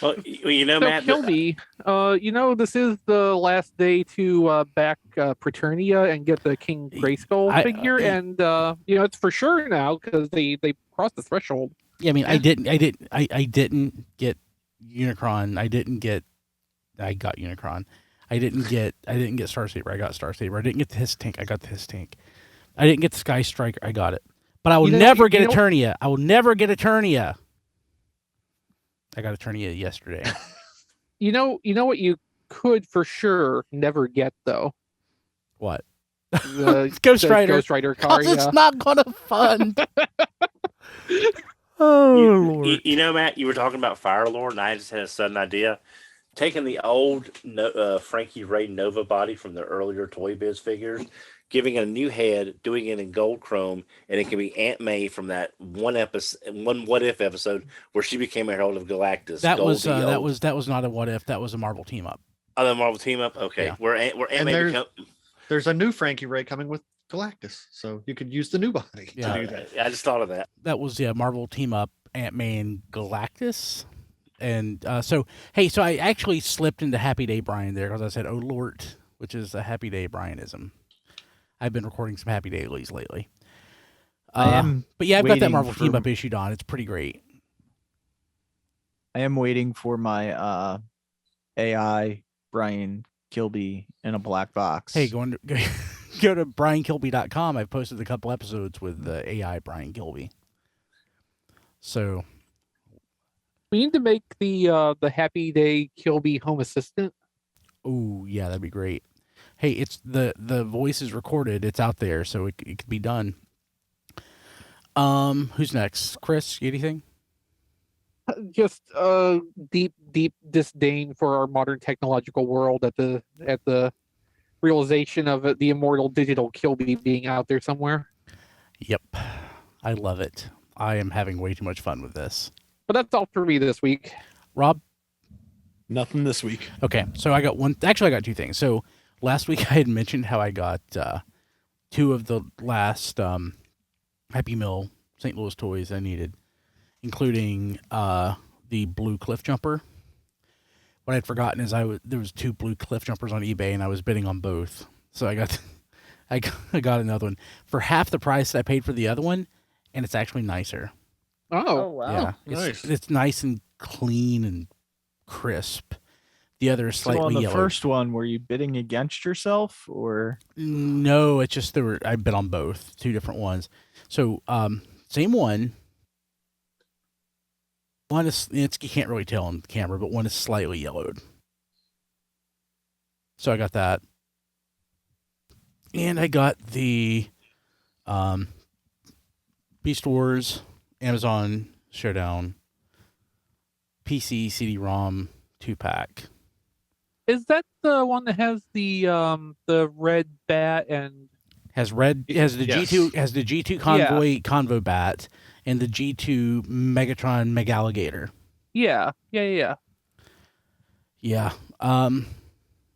Well, Matt, Kilby, this is the last day to back Preternia and get the King Grayskull figure, and it's for sure now because they crossed the threshold. Yeah, I mean, I didn't get Unicron. I got Unicron. I didn't get Starsaber. I got Starsaber. I didn't get the Hiss Tank. I got the Hiss Tank. I didn't get the Sky Striker. I got it. But I will never get Eternia. I will never get Eternia. I got Eternia yesterday. You know what you could for sure never get though. What? The Ghost Rider. Ghost Rider car. Yeah. It's not gonna fund. Oh, Lord. Matt, you were talking about Fire Lord, and I just had a sudden idea. Taking the old Frankie Ray Nova body from the earlier Toy Biz figures, giving it a new head, doing it in gold chrome, and it can be Aunt May from that one What If episode where she became a Herald of Galactus. That was not a What If. That was a Marvel team up. Oh, the Marvel team up. Okay, yeah. Where Aunt May there's a new Frankie Ray coming with Galactus, so you could use the new body to do that. I just thought of that. That was Marvel team up Aunt May and Galactus. And so I actually slipped into Happy Day Brian there because I said, "Oh Lord," which is a Happy Day Brianism. I've been recording some Happy Dailies lately. But yeah, I've got that Marvel team up issued on. It's pretty great. I am waiting for my AI Brian Kilby in a black box. Hey, go to briankilby.com. I've posted a couple episodes with the AI Brian Kilby. So we need to make the Happy Day Kilby Home Assistant. Oh yeah, that'd be great. Hey, it's the voice is recorded. It's out there, so it could be done. Who's next? Chris, you anything? Just deep disdain for our modern technological world at the realization of the immortal digital Kilby being out there somewhere. Yep, I love it. I am having way too much fun with this. But that's all for me this week. Rob? Nothing this week. Okay, so I got two things. So last week I had mentioned how I got two of the last Happy Meal St. Louis toys I needed, including the blue cliff jumper. What I'd forgotten is there was two blue cliff jumpers on eBay, and I was bidding on both. So I got another one for half the price that I paid for the other one, and it's actually nicer. Oh wow! Yeah, it's nice and clean and crisp. The other is slightly on the yellowed. first one, were you bidding against yourself, or no? It's just I bid on both, 2 different ones. So same one. One is you can't really tell on camera, but one is slightly yellowed. So I got that, and I got the Beast Wars Amazon Showdown PC CD-ROM 2-pack. Is that the one that has the red bat and has the G2 Convoy bat and the G2 Megatron Megalligator. Yeah.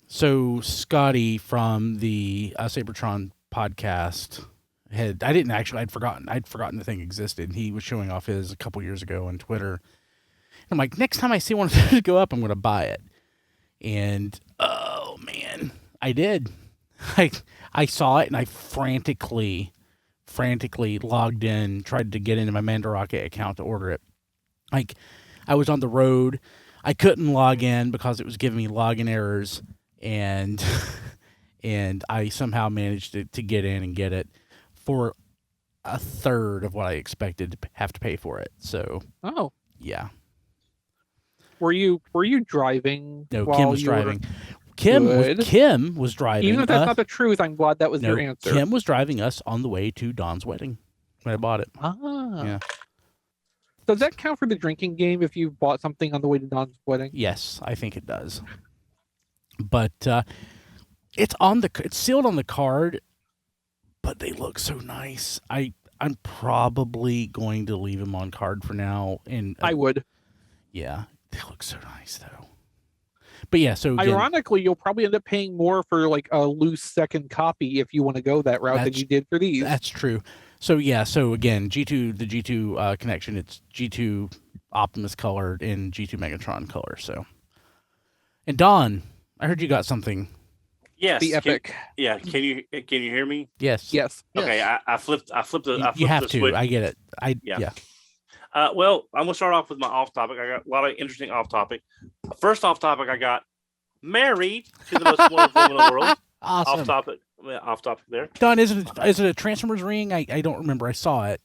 So Scotty from the Cybertron podcast I'd forgotten the thing existed. He was showing off his a couple years ago on Twitter. I'm like, next time I see one of those go up, I'm going to buy it. And oh man, I did. I saw it and I frantically logged in, tried to get into my Mandarake account to order it. Like, I was on the road. I couldn't log in because it was giving me login errors, and I somehow managed to get in and get it for a third of what I expected to have to pay for it. So, yeah. Were you driving? No, Kim was driving. Kim was driving. Even if that's not the truth, I'm glad that was your answer. Kim was driving us on the way to Don's wedding when I bought it. Yeah. Does that count for the drinking game if you bought something on the way to Don's wedding? Yes, I think it does. But it's sealed on the card, but they look so nice. I'm probably going to leave them on card for now. And I would. Yeah, they look so nice though. But yeah, so again, ironically, you'll probably end up paying more for like a loose second copy if you want to go that route than you did for these. That's true. So yeah, so again, the G2 connection, it's G2 Optimus colored and G2 Megatron color. So, and Don, I heard you got something. Yes, the epic. Can you hear me? Yes. Okay, I flipped the. You have to. Switch. I get it. Yeah. Well, I'm gonna start off with my off topic. I got a lot of interesting off topic. First off topic, I got married to the most wonderful woman in the world. Awesome. Off topic there. Don, is it a Transformers ring? I don't remember. I saw it.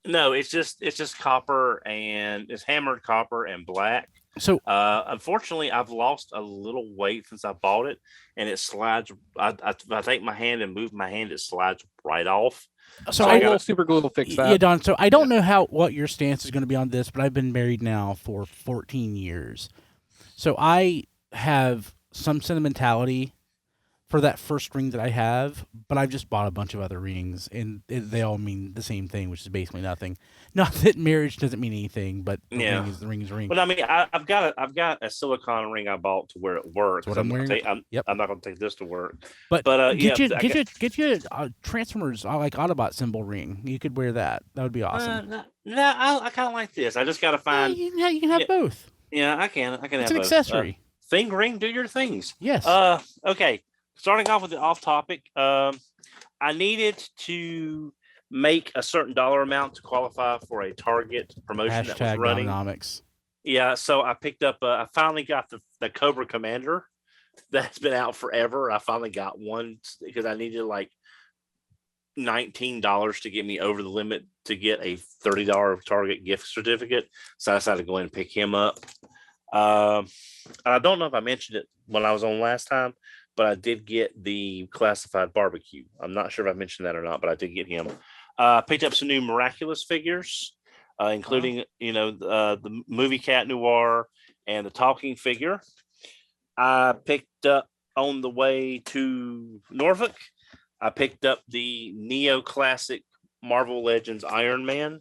No, it's just copper, and it's hammered copper and black. So unfortunately, I've lost a little weight since I bought it, and it slides. I take my hand and move my hand, it slides right off. So super glue will fix that. Yeah, Don. So I don't know what your stance is going to be on this, but I've been married now for 14 years. So I have some sentimentality for that first ring that I have, but I've just bought a bunch of other rings, and they all mean the same thing, which is basically nothing. Not that marriage doesn't mean anything, but the ring is a ring. But I mean, I've got a silicone ring I bought to where it works. That's what I'm wearing. I'm not going to take this to work. But get you a Transformers like Autobot symbol ring. You could wear that. That would be awesome. I kind of like this. I just got to find. You can have both. Yeah, I can. It's have an accessory. Thing ring, do your things. Yes. Okay. Starting off with the off topic, I needed to make a certain dollar amount to qualify for a Target promotion that was running. Economics. Yeah, so I picked up. I finally got the Cobra Commander that's been out forever. I finally got one because I needed like $19 to get me over the limit to get a $30 Target gift certificate. So I decided to go ahead and pick him up. I don't know if I mentioned it when I was on last time, but I did get the classified barbecue. I'm not sure if I mentioned that or not, but I did get him. Picked up some new Miraculous figures, including the movie Cat Noir and the talking figure. I picked up on the way to Norfolk. I picked up the Neo Classic Marvel Legends Iron Man,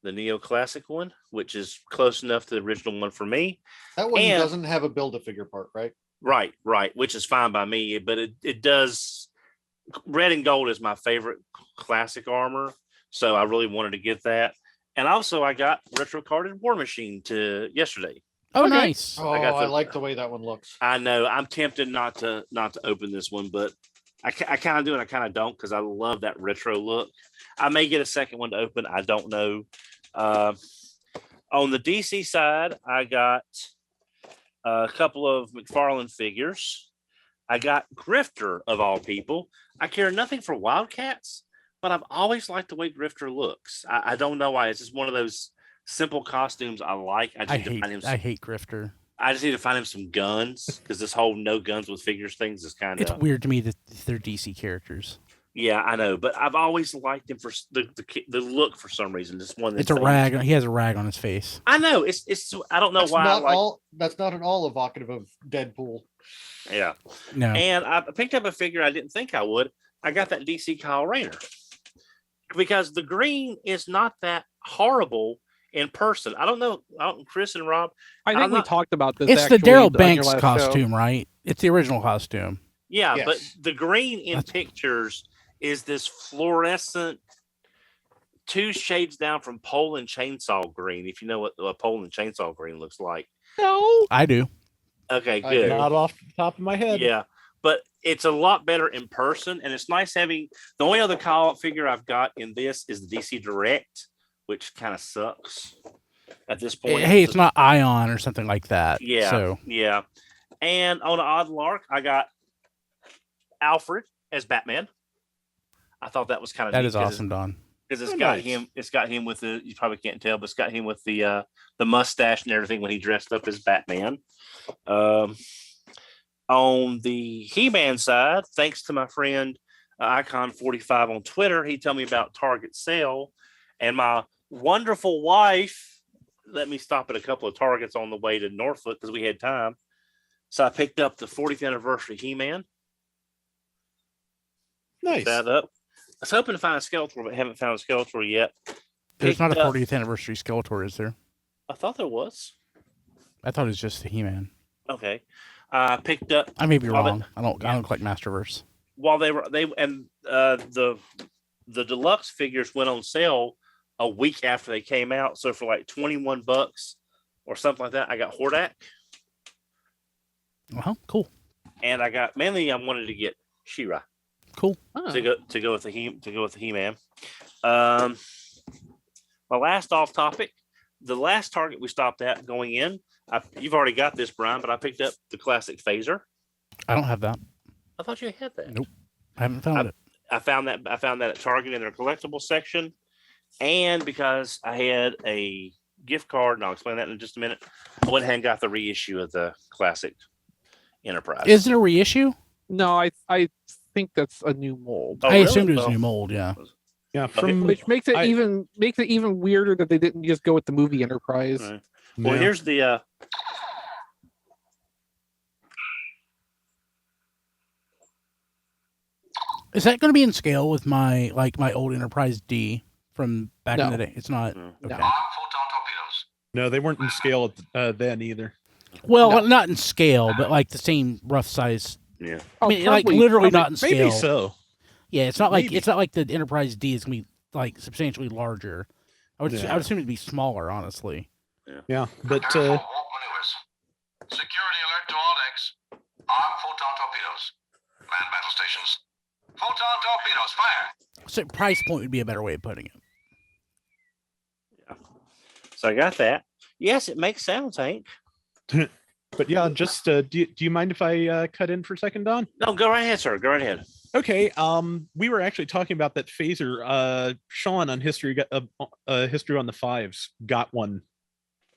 the Neo Classic one, which is close enough to the original one for me. That one doesn't have a Build-A-Figure part, right? Right, which is fine by me, but it does. Red and gold is my favorite classic armor, so I really wanted to get that. And also, I got Retro Carded War Machine yesterday. Oh, okay. Nice! I like the way that one looks. I know. I'm tempted not to open this one, but I kind of do and I kind of don't because I love that retro look. I may get a second one to open. I don't know. On the DC side, I got a couple of McFarlane figures. I got Grifter of all people. I care nothing for Wildcats, but I've always liked the way Grifter looks. I don't know why. It's just one of those simple costumes I like. I hate Grifter. I just need to find him some guns because this whole no guns with figures things is kind of. It's weird to me that they're DC characters. Yeah, I know, but I've always liked him for the look for some reason. This one. It's a rag. He has a rag on his face. I know. It's. I don't know why. That's not at all evocative of Deadpool. Yeah. No. And I picked up a figure I didn't think I would. I got that DC Kyle Rayner because the green is not that horrible in person. I don't know. Chris and Rob. I think we talked about this. It's the Daryl Banks costume, right? It's the original costume. Yeah, Yes. but the green in pictures is this fluorescent 2 shades down from Poland chainsaw green. If you know what a Poland chainsaw green looks like. No, I do. Okay, good. Not off the top of my head. Yeah, but it's a lot better in person, and it's nice having the only other call-out figure I've got in this is the DC Direct, which kind of sucks at this point. Hey, it's not Ion or something like that. Yeah, So yeah. And on an odd lark, I got Alfred as Batman. I thought that was kind of that is awesome, Don. because it's got him. It's got him with the. You probably can't tell, but it's got him with the mustache and everything when he dressed up as Batman. On the He-Man side, thanks to my friend Icon45 on Twitter, he told me about Target sale, and my wonderful wife let me stop at a couple of Targets on the way to Norfolk because we had time. So I picked up the 40th anniversary He-Man. Nice. That up. I was hoping to find a Skeletor, but haven't found a Skeletor yet. There's not a Picked up- 40th anniversary Skeletor, is there? I thought there was. I thought it was just the He-Man. Okay. I picked up I may be Well, wrong. I don't collect Masterverse. while the deluxe figures went on sale a week after they came out. So for like $21 or something like that, I got Hordak, Cool. and I wanted to get She-Ra Cool. to go with the He-Man. My last off topic, the last Target we stopped at going in. You've already got this, Brian, but I picked up the classic Phaser. I don't have that. I thought you had that. Nope. I haven't found it. I found that at Target in their collectible section, and because I had a gift card, and I'll explain that in just a minute, I went ahead and got the reissue of the classic Enterprise. Is it a reissue? No, I think that's a new mold. Oh, I really? assumed it was Oh. a new mold. Yeah. Yeah. Okay. Which makes it even weirder that they didn't just go with the movie Enterprise. Right. Well, here's the. Is that going to be in scale with my old Enterprise D from back in the day? It's not. No. Okay. No, they weren't in scale then either. Well, not in scale, but like the same rough size. Yeah. I mean, like literally not in scale. Maybe so. Yeah, it's not like Maybe. it's not like the Enterprise D is going to be like substantially larger. I would Yeah. assume it'd be smaller, honestly. Yeah, but Security alert to all decks. Armed photon torpedoes. Land battle stations. Photon torpedoes, fire. So price point would be a better way of putting it. So I got that. Yes, it makes sounds, Hank. but yeah, just do you mind if I cut in for a second, Don? No, go right ahead, sir. Go right ahead. Okay. We were actually talking about that Phaser. Sean on History on the Fives got one.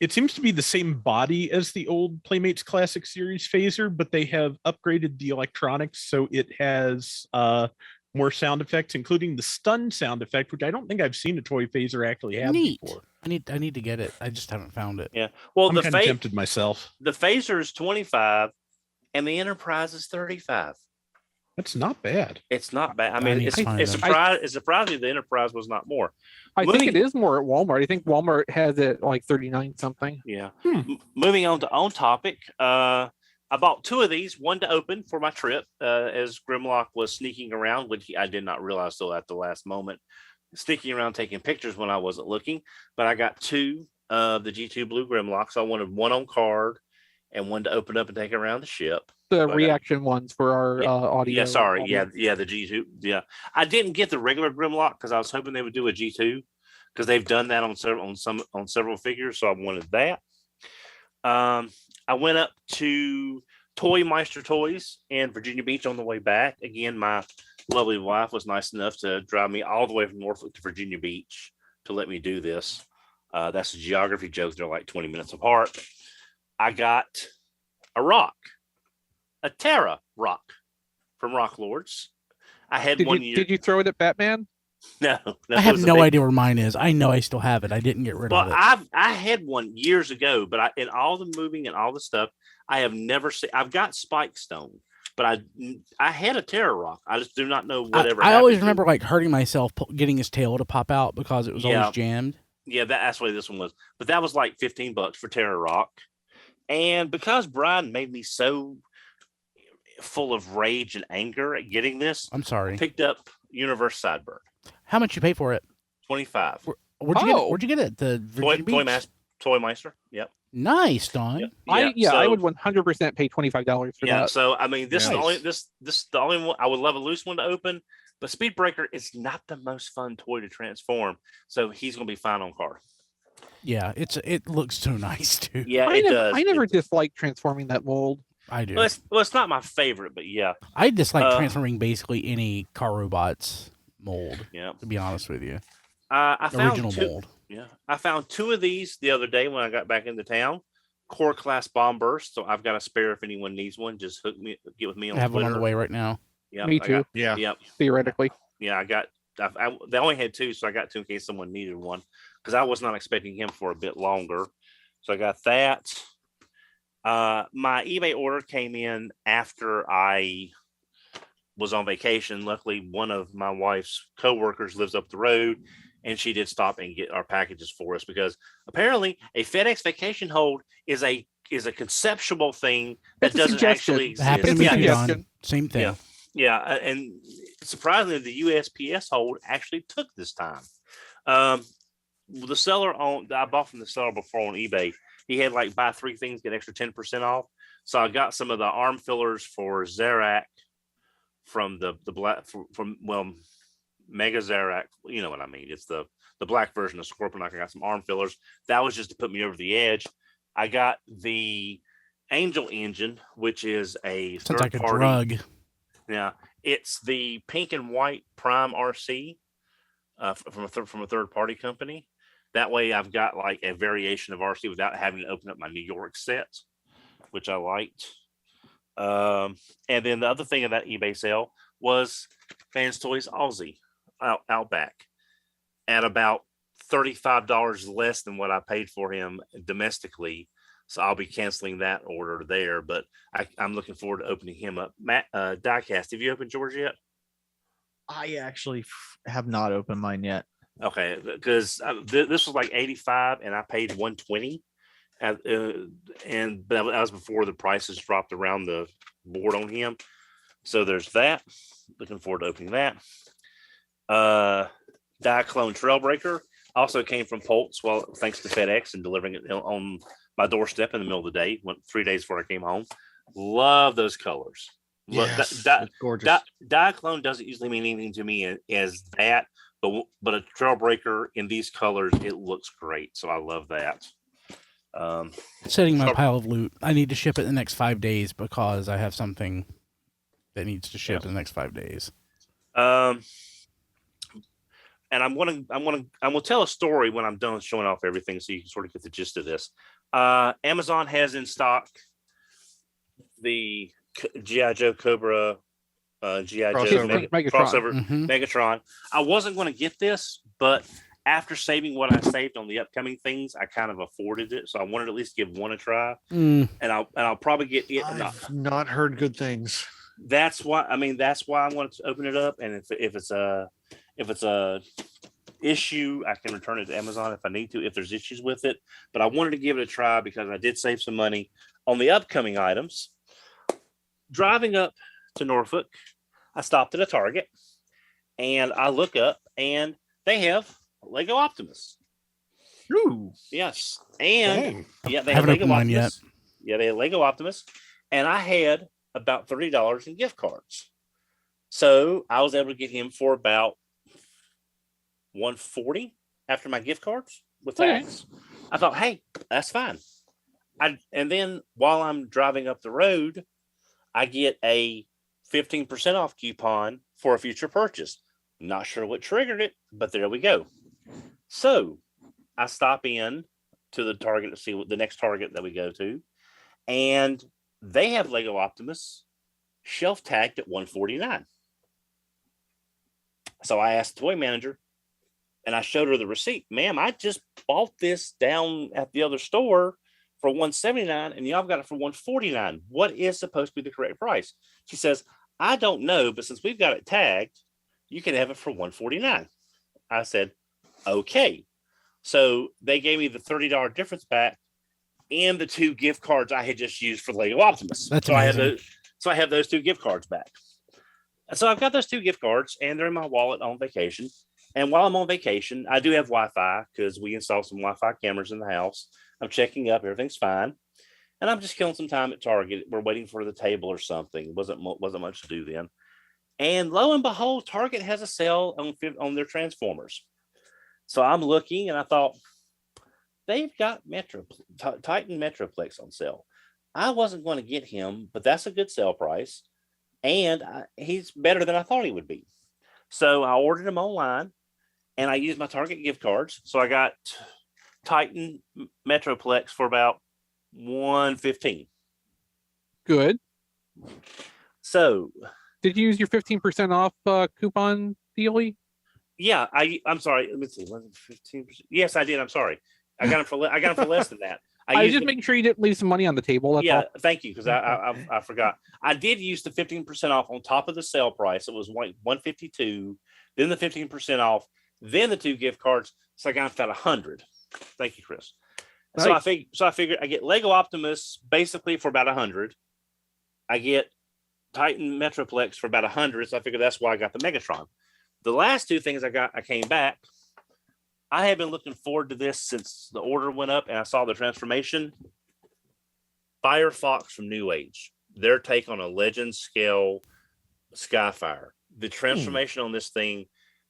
It seems to be the same body as the old Playmates Classic Series Phaser, but they have upgraded the electronics so it has more sound effects, including the stun sound effect, which I don't think I've seen a toy Phaser actually have Neat. before. I need to get it. I just haven't found it. Yeah. Well, I'm kind of tempted myself. the Phaser is 25, and the Enterprise is 35. That's not bad. It's not bad. I I mean, need it's to find them. surprising the Enterprise was not more. I think it is more at Walmart. I think Walmart has it like 39 something. Yeah. Moving on to on topic. I bought 2 of these, one to open for my trip, as Grimlock was sneaking around, which I did not realize till at the last moment, sneaking around taking pictures when I wasn't looking. But I got 2 of the G2 Blue Grimlocks. I wanted one on card and one to open up and take around the ship. The But, reaction ones for our audio. Yeah, sorry. Yeah, the G2. Yeah. I didn't get the regular Grimlock because I was hoping they would do a G2 because they've done that on several figures. So I wanted that. I went up to Toy Meister Toys in Virginia Beach on the way back. Again, my lovely wife was nice enough to drive me all the way from Norfolk to Virginia Beach to let me do this. That's a geography joke. They're like 20 minutes apart. I got a rock, a Terra rock from Rock Lords. I had did one you, year. Did you throw it at Batman? No, I have no idea where mine is. I know I still have it. I didn't get rid of it. I had one years ago, but in all the moving and all the stuff, I have never seen. I've got Spike Stone, but I had a Terror Rock. I just do not know whatever. I always remember like hurting myself getting his tail to pop out because it was always jammed. Yeah, that's what this one was. But that was like $15 for Terror Rock, and because Brian made me so full of rage and anger at getting this, I'm sorry. I picked up Universe Sidebird. How much you pay for it? $25. Where'd you get it? Where'd you get it? The Virginia Beach? Toy Meister. Yep. Nice, Don. Yep. I would 100% pay $25 for that. Yeah. So I mean, this is the only one. I would love a loose one to open, but Speedbreaker is not the most fun toy to transform. So he's gonna be fine on card. Yeah, it looks so nice too. Yeah, it does. I never disliked transforming that mold. I do. Well, it's not my favorite, but yeah. I dislike transforming basically any car robots mold. Yeah. To be honest with you. I found original mold. Yeah. I found 2 of these the other day when I got back into town. Core class bomb burst. So I've got a spare if anyone needs one. Just get with me on I have Twitter. one on the way right now. Yeah. Me too. Yep. Theoretically. Yeah, they only had 2, so I got 2 in case someone needed one because I was not expecting him for a bit longer. So I got that. My eBay order came in after I was on vacation. Luckily, one of my wife's coworkers lives up the road, and she did stop and get our packages for us because apparently a FedEx vacation hold is a conceptual thing that doesn't actually exist. Happened to me, John. Same thing. Yeah, and surprisingly, the USPS hold actually took this time. The seller I bought from the seller before on eBay. He had like buy 3 things, get extra 10% off. So I got some of the arm fillers for Zarak from the black from Mega Zarak. You know what I mean? It's the black version of Scorpion. I got some arm fillers. That was just to put me over the edge. I got the Angel Engine, which is a sounds like third-party drug. Yeah, it's the pink and white Prime RC from a third party company. That way, I've got like a variation of RC without having to open up my New York set, which I liked. And then the other thing of that eBay sale was Fans Toys Aussie Outback at about $35 less than what I paid for him domestically. So I'll be canceling that order there, but I'm looking forward to opening him up. Matt, Diecast, have you opened yours yet? I actually have not opened mine yet. Okay, because this was like 85 and I paid 120, but that was before the prices dropped around the board on him. So there's that. Looking forward to opening that. Diaclone Trailbreaker also came from Poltz. Well, thanks to FedEx and delivering it on my doorstep in the middle of the day. Went 3 days before I came home. Love those colors. Yes, it's gorgeous. Diaclone doesn't usually mean anything to me as that. But a Trailbreaker in these colors, it looks great. So I love that. Setting my pile of loot. I need to ship it in the next 5 days because I have something that needs to ship in the next 5 days. And I'm gonna tell a story when I'm done showing off everything, so you can sort of get the gist of this. Amazon has in stock the G.I. Joe Cobra. G.I. Joe crossover Megatron. I wasn't going to get this, but after saving what I saved on the upcoming things, I kind of afforded it, so I wanted to at least give one a try. And I'll probably get it. I've not heard good things. That's why I'm going to open it up, and if it's a issue, I can return it to Amazon if I need to, if there's issues with it. But I wanted to give it a try because I did save some money on the upcoming items. Driving up to Norfolk, I stopped at a Target and I look up and they have Lego Optimus. Ooh. Yes. And they have haven't Lego opened mine Optimus. yet. Yeah, they had Lego Optimus. And I had about $30 in gift cards. So I was able to get him for about $140 after my gift cards with tax. I thought, hey, that's fine. And then while I'm driving up the road, I get a 15% off coupon for a future purchase. Not sure what triggered it, but there we go. So I stop in to the Target to see what the next Target that we go to, and they have Lego Optimus shelf tagged at $149. So I asked the toy manager, and I showed her the receipt. Ma'am, I just bought this down at the other store for $179, and y'all got it for $149. What is supposed to be the correct price? She says, I don't know, but since we've got it tagged, you can have it for $149. I said, okay. So they gave me the $30 difference back and the 2 gift cards I had just used for Lego Optimus. That's so amazing. I have those 2 gift cards back. And so I've got those 2 gift cards, and they're in my wallet on vacation. And while I'm on vacation, I do have Wi-Fi because we installed some Wi-Fi cameras in the house. I'm checking up, everything's fine, and I'm just killing some time at Target. We're waiting for the table or something. Wasn't much to do then. And lo and behold, Target has a sale on their Transformers. So I'm looking, and I thought, they've got Titan Metroplex on sale. I wasn't going to get him, but that's a good sale price, and he's better than I thought he would be. So I ordered him online, and I used my Target gift cards. So I got Titan Metroplex for about $115. Good. So did you use your 15% off coupon dealie? Yeah, I'm sorry. Let me see. Was it 15%? Yes, I did. I'm sorry. I got him for less than that. I was just making sure you didn't leave some money on the table. That's all. Thank you, because I forgot. I did use the 15% off on top of the sale price. It was $152, then the 15% off, then the 2 gift cards. So I got about $100. Thank you, Chris. Nice. So I figured I get Lego Optimus basically for about $100. I get Titan Metroplex for about $100. So I figured that's why I got the Megatron. The last 2 things I came back. I have been looking forward to this since the order went up and I saw the transformation. Firefox from New Age, their take on a legend scale Skyfire. The transformation on this thing,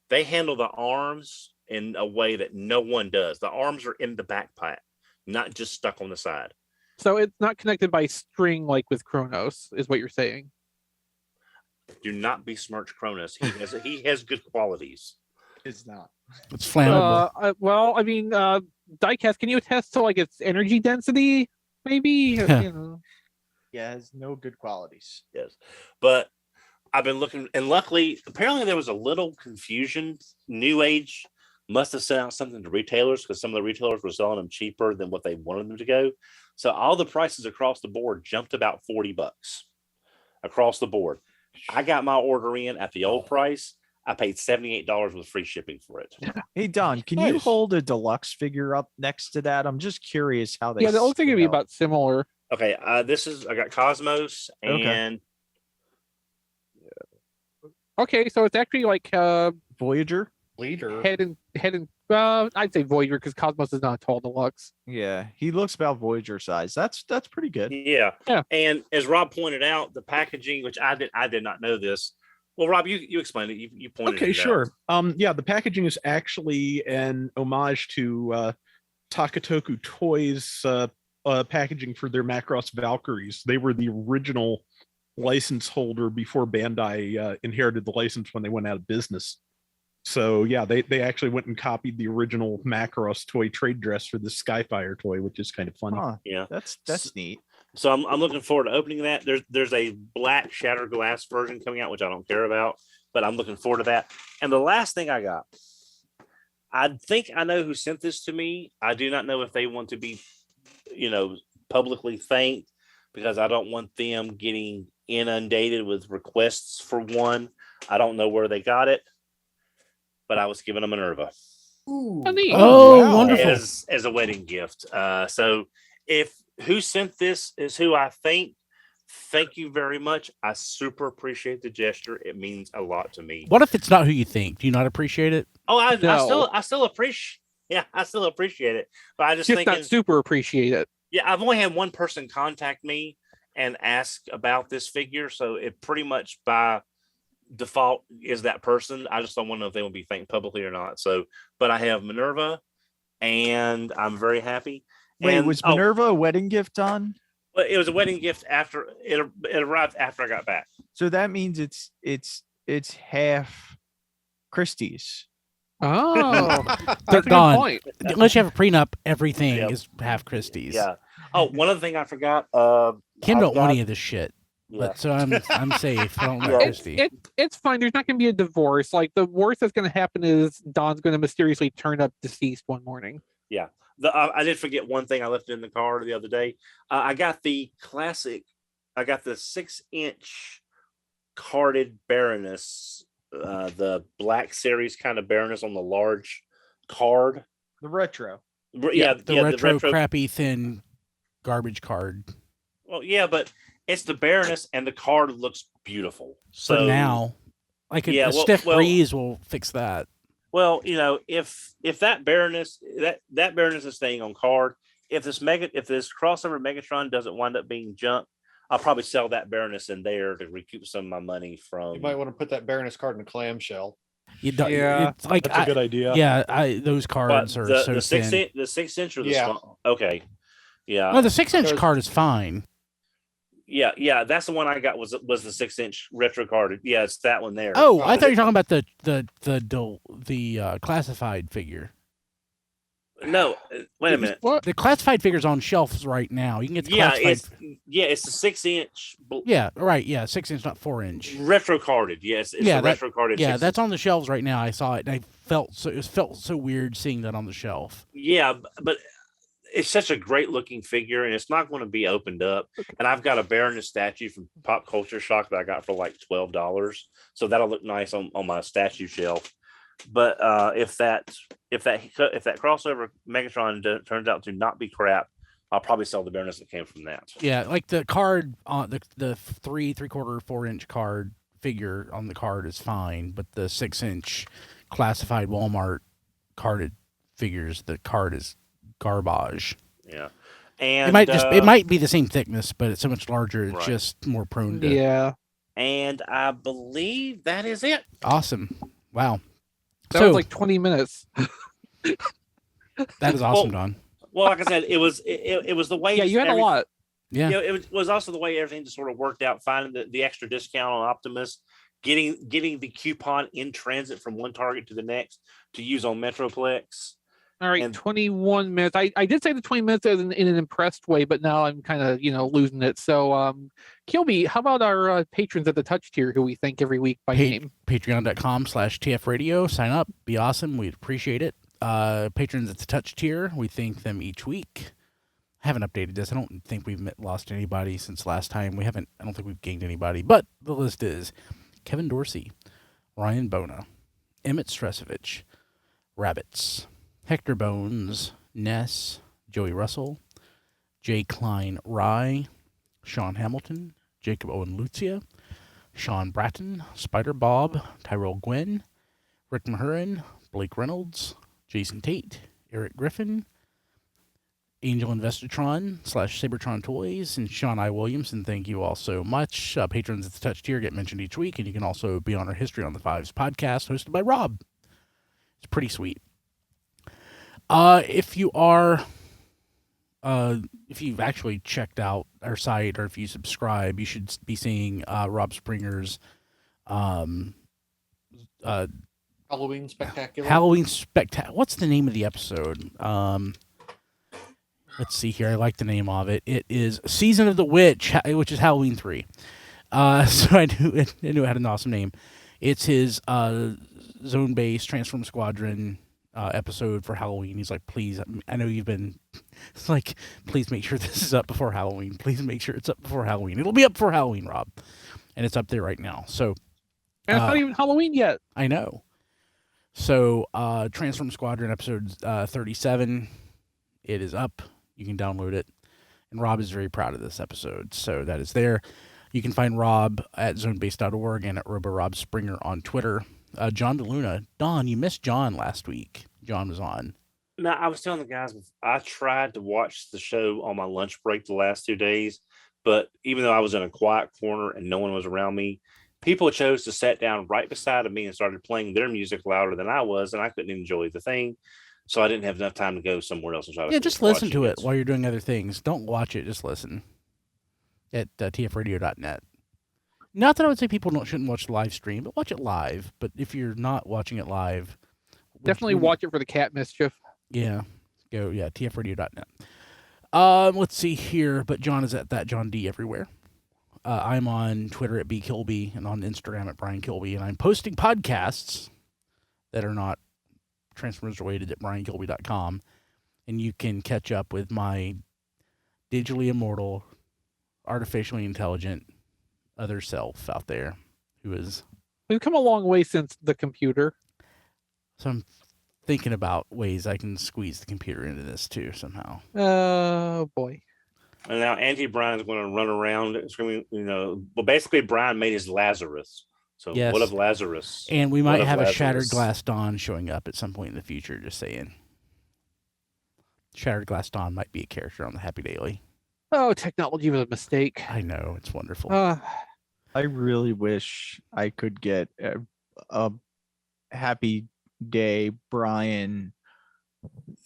they handle the arms in a way that no one does. The arms are in the backpack, not just stuck on the side. So it's not connected by string like with Kronos, is what you're saying. Do not besmirch Kronos. He has good qualities. It's not. It's flammable. Well, I mean, Diecast, can you attest to like its energy density? Maybe. You know. Yeah, it has no good qualities. Yes, but I've been looking, and luckily, apparently there was a little confusion. New Age must have sent out something to retailers because some of the retailers were selling them cheaper than what they wanted them to go. So all the prices across the board jumped about $40 across the board. I got my order in at the old price. I paid $78 with free shipping for it. Hey Don, can you hold a deluxe figure up next to that? I'm just curious how they. Yeah, the old thing would be about similar. Okay, I got Cosmos and. Okay, so it's actually like Voyager. Head and I'd say Voyager because Cosmos is not a tall deluxe. Yeah, he looks about Voyager size. That's pretty good. Yeah. And as Rob pointed out, the packaging, which I did not know this. Well, Rob, you explained it. You pointed it out. Okay, sure. Yeah, the packaging is actually an homage to Takatoku Toys packaging for their Macross Valkyries. They were the original license holder before Bandai inherited the license when they went out of business. So yeah, they actually went and copied the original Macross toy trade dress for the Skyfire toy, which is kind of funny. Huh, yeah, that's neat. So I'm looking forward to opening that. There's a black shattered glass version coming out, which I don't care about, but I'm looking forward to that. And the last thing I got, I think I know who sent this to me. I do not know if they want to be, publicly thanked, because I don't want them getting inundated with requests for one. I don't know where they got it, but I was giving a Minerva. Ooh. Oh, wow. Wonderful. As a wedding gift. So if who sent this is who I think, thank you very much. I super appreciate the gesture. It means a lot to me. What if it's not who you think? Do you not appreciate it? Oh, I still appreciate. Yeah, I still appreciate it. But I just think not super appreciate it. Yeah, I've only had one person contact me and ask about this figure, so it pretty much by default is that person. I just don't want to know if they will be thanked publicly or not. So, but I have Minerva, and I'm very happy. Wait, was Minerva a wedding gift, Don? Well, it was a wedding gift after it arrived after I got back. So that means it's half Christie's. Oh, They're that's a gone. good point. Unless you have a prenup, everything Yep. is half Christie's. Yeah. Oh, one other thing I forgot. Kim don't want got- any of this shit. Yeah. But so I'm safe. I don't Yeah. like Christie. It's fine. There's not going to be a divorce. Like the worst that's going to happen is Don's going to mysteriously turn up deceased one morning. Yeah. I did forget one thing I left in the car the other day. I got the classic. I got the 6-inch carded Baroness, the Black Series kind of Baroness on the large card. The retro. The retro crappy thin garbage card. Well, yeah, but it's the Baroness, and the card looks beautiful. So For now, like a stiff breeze will fix that. Well, if that Baroness that Baroness is staying on card, if this crossover Megatron doesn't wind up being junk, I'll probably sell that Baroness in there to recoup some of my money from. You might want to put that Baroness card in a clamshell. It's like That's a good idea. Yeah, those cards are so thin. The 6-inch or the small. Okay, yeah. No, the 6-inch card is fine. Yeah, that's the one I got was the 6-inch retro card. Yeah, it's that one there. Oh, I thought you were talking about the classified figure. No, wait a minute. What? The classified figure's on shelves right now. You can get the classified. It's the 6-inch. Yeah, right. Yeah, 6-inch, not 4-inch. Retro carded. Yes, it's the retro carded. Yeah, that's on the shelves right now. I saw it, and it felt so weird seeing that on the shelf. Yeah, but it's such a great looking figure, and it's not going to be opened up. And I've got a Baroness statue from Pop Culture Shock that I got for like $12, so that'll look nice on my statue shelf. But if that crossover Megatron turns out to not be crap, I'll probably sell the Baroness that came from that. Yeah, like the card on the 3/4 4-inch card figure on the card is fine, but the 6-inch classified Walmart carded figures, the card is garbage. Yeah, and it might be the same thickness, but it's so much larger. It's just more prone to. Yeah, and I believe that is it. Awesome! Wow, that was like 20 minutes. That is awesome, Don. Well, like I said, it was the way. Yeah, you had a lot. Yeah, it was also the way everything just sort of worked out. Finding the extra discount on Optimus, getting the coupon in transit from one Target to the next to use on Metroplex. All right, 21 minutes. I did say the 20 minutes in an impressed way, but now I'm kind of losing it. So, Kilby, how about our patrons at the touch tier who we thank every week by name? Patreon.com/TF Radio. Sign up. Be awesome. We'd appreciate it. Patrons at the touch tier, we thank them each week. I haven't updated this. I don't think we've lost anybody since last time. I don't think we've gained anybody, but the list is Kevin Dorsey, Ryan Bona, Emmett Stresovich, Rabbits, Hector Bones, Ness, Joey Russell, Jay Klein Rye, Sean Hamilton, Jacob Owen Lucia, Sean Bratton, Spider Bob, Tyrell Gwynn, Rick Mahurin, Blake Reynolds, Jason Tate, Eric Griffin, Angel Investitron / Cybertron Toys, and Sean I. Williamson. Thank you all so much. Patrons at the touch tier get mentioned each week, and you can also be on our History on the Fives podcast hosted by Rob. It's pretty sweet. If you've actually checked out our site, or if you subscribe, you should be seeing Rob Springer's Halloween Spectacular. What's the name of the episode? Let's see here. I like the name of it. It is Season of the Witch, which is Halloween 3. So I knew it had an awesome name. It's his zone-based Transform Squadron episode for Halloween. He's like, please, I know you've been, it's like, please make sure this is up before Halloween. Please make sure it's up before Halloween. It'll be up before Halloween, Rob. And it's up there right now. So, and it's not even Halloween yet. I know. So, Transform Squadron episode 37, it is up. You can download it. And Rob is very proud of this episode. So that is there. You can find Rob at zonebase.org and at RoboRobSpringer on Twitter. John DeLuna. Don, you missed John last week. John was on. No, I was telling the guys, I tried to watch the show on my lunch break the last 2 days, but even though I was in a quiet corner and no one was around me, people chose to sit down right beside of me and started playing their music louder than I was, and I couldn't enjoy the thing. so I didn't have enough time to go somewhere else and try to. Yeah, just listen to it while you're doing other things. Don't watch it. Just listen at tfradio.net. Not that I would say people shouldn't watch the live stream, but watch it live. But if you're not watching it live, definitely watch it for the cat mischief. Yeah, go tfradio.net. Let's see here. But John is at that John D everywhere. I'm on Twitter at bkilby and on Instagram at Brian Kilby, and I'm posting podcasts that are not Transformers related at briankilby.com, and you can catch up with my digitally immortal, artificially intelligent other self out there who is. We've come a long way since the computer. So I'm thinking about ways I can squeeze the computer into this too somehow. Oh boy. And now Anti-Brian is going to run around screaming, well, basically Brian made his Lazarus. So yes. What of Lazarus? And we might have a Shattered Glass Dawn showing up at some point in the future, just saying. Shattered Glass Dawn might be a character on the Happy Daily. Oh, technology was a mistake. I know, it's wonderful. I really wish I could get a Happy Day Brian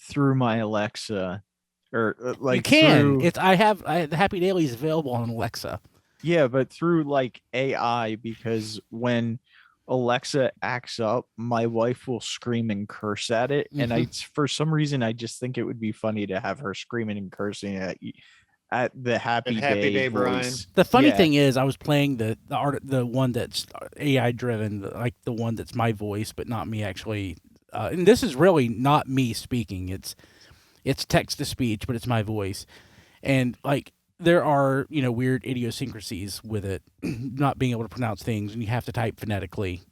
through my Alexa. Or like you can. Through, the Happy Daily is available on Alexa. Yeah, but through like AI, because when Alexa acts up, my wife will scream and curse at it, and for some reason I just think it would be funny to have her screaming and cursing at the Happy Day Brian. The funny thing is, I was playing the one that's AI driven, like the one that's my voice, but not me actually. And this is really not me speaking. It's text to speech, but it's my voice. And like there are, weird idiosyncrasies with it, not being able to pronounce things, and you have to type phonetically.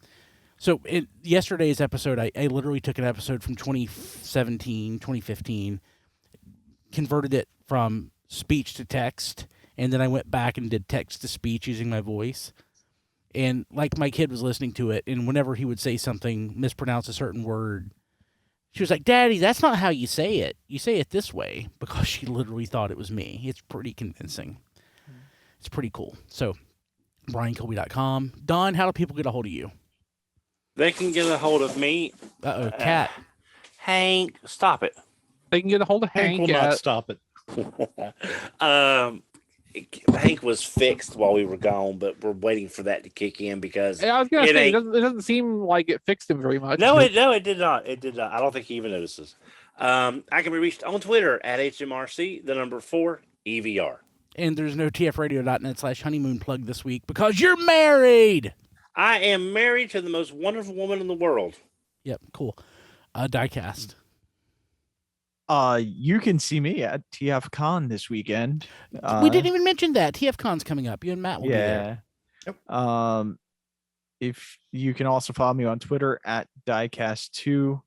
So in yesterday's episode, I literally took an episode from 2017, 2015, converted it from speech to text, and then I went back and did text to speech using my voice. And like my kid was listening to it, and whenever he would say something, mispronounce a certain word, she was like, "Daddy, that's not how you say it. You say it this way," because she literally thought it was me. It's pretty convincing. It's pretty cool. So, BrianKilby.com. Don, how do people get a hold of you? They can get a hold of me. Cat. Hank, stop it. They can get a hold of Hank. Will not stop it. Hank was fixed while we were gone, but we're waiting for that to kick in because I was gonna say it doesn't seem like it fixed him very much. No, it did not. It did not. I don't think he even notices. I can be reached on Twitter at HMRC, the number 4 EVR. And there's no tfradio.net/honeymoon plug this week because you're married. I am married to the most wonderful woman in the world. Yep, cool. Diecast. You can see me at TFCon this weekend. We didn't even mention that. TFCon's coming up. You and Matt will be there. Yep. If you can also follow me on Twitter at Diecast2.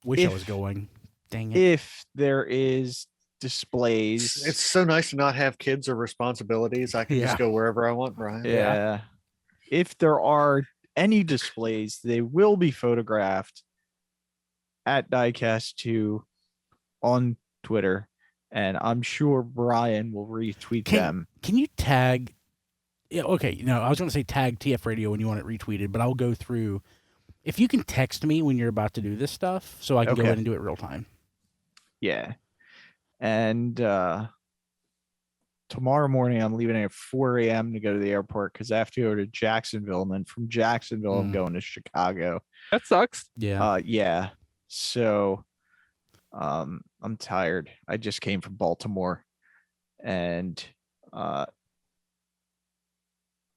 Wish I was going. Dang it. If there is displays. It's so nice to not have kids or responsibilities. I can just go wherever I want, Brian. Yeah. If there are any displays, they will be photographed at Diecast2 on Twitter, and I'm sure Brian will retweet them. Can you tag? Yeah, okay. I was going to say tag TF Radio when you want it retweeted, but I'll go through. If you can text me when you're about to do this stuff, so I can go ahead and do it real time. Yeah, and tomorrow morning I'm leaving at 4 a.m. to go to the airport because I have to go to Jacksonville, and then from Jacksonville I'm going to Chicago. That sucks. Yeah. Yeah. So. I'm tired. I just came from Baltimore, and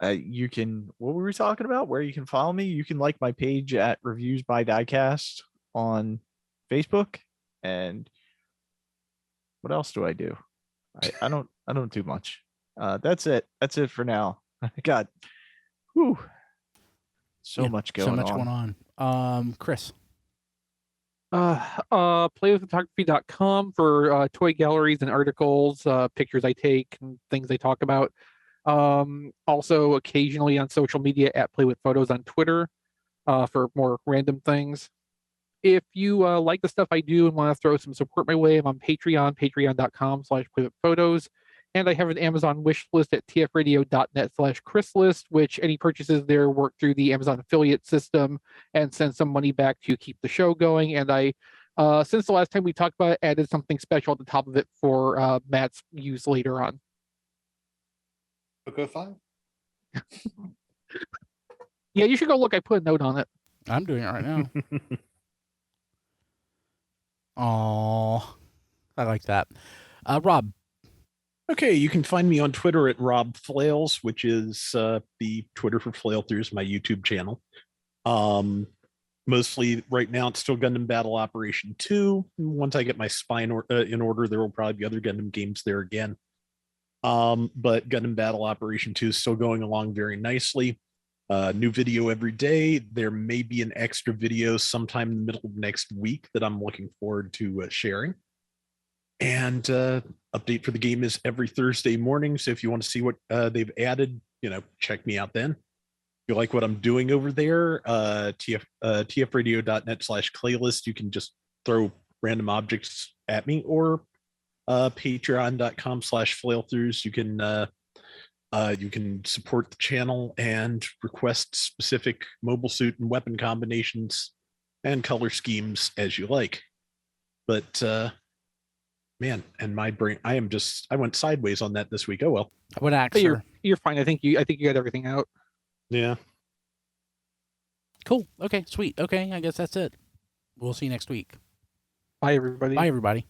you can. What were we talking about? Where you can follow me? You can like my page at Reviews by Diecast on Facebook, and what else do I do? I don't do much. That's it. That's it for now. I got so much going on. Chris. Playwithphotography.com for toy galleries and articles, pictures I take and things I talk about. Also occasionally on social media at playwithphotos on Twitter for more random things. If you like the stuff I do and want to throw some support my way, I'm on Patreon, patreon.com/playwithphotos. And I have an Amazon wish list at tfradio.net/chrislist, which any purchases there work through the Amazon affiliate system and send some money back to keep the show going. And I Since the last time we talked about it, added something special at the top of it for Matt's use later on. Okay, fine. Yeah, you should go look. I put a note on it. I'm doing it right now. Oh, I like that. Rob. Okay, you can find me on Twitter at Rob Flails, which is the Twitter for Flail Throughs, my YouTube channel. Mostly right now, it's still Gundam Battle Operation 2. Once I get my spine in order, there will probably be other Gundam games there again. But Gundam Battle Operation 2 is still going along very nicely. New video every day. There may be an extra video sometime in the middle of next week that I'm looking forward to sharing. And update for the game is every Thursday morning. So if you want to see what they've added, check me out then. If you like what I'm doing over there, tfradio.net/playlist, you can just throw random objects at me, or patreon.com/flailthroughs. You can support the channel and request specific mobile suit and weapon combinations and color schemes as you like. But man, and my brain, I went sideways on that this week. Oh well. What actor? You're fine. I think you got everything out. Yeah. Cool. Okay, sweet. Okay, I guess that's it. We'll see you next week. Bye, everybody. Bye, everybody.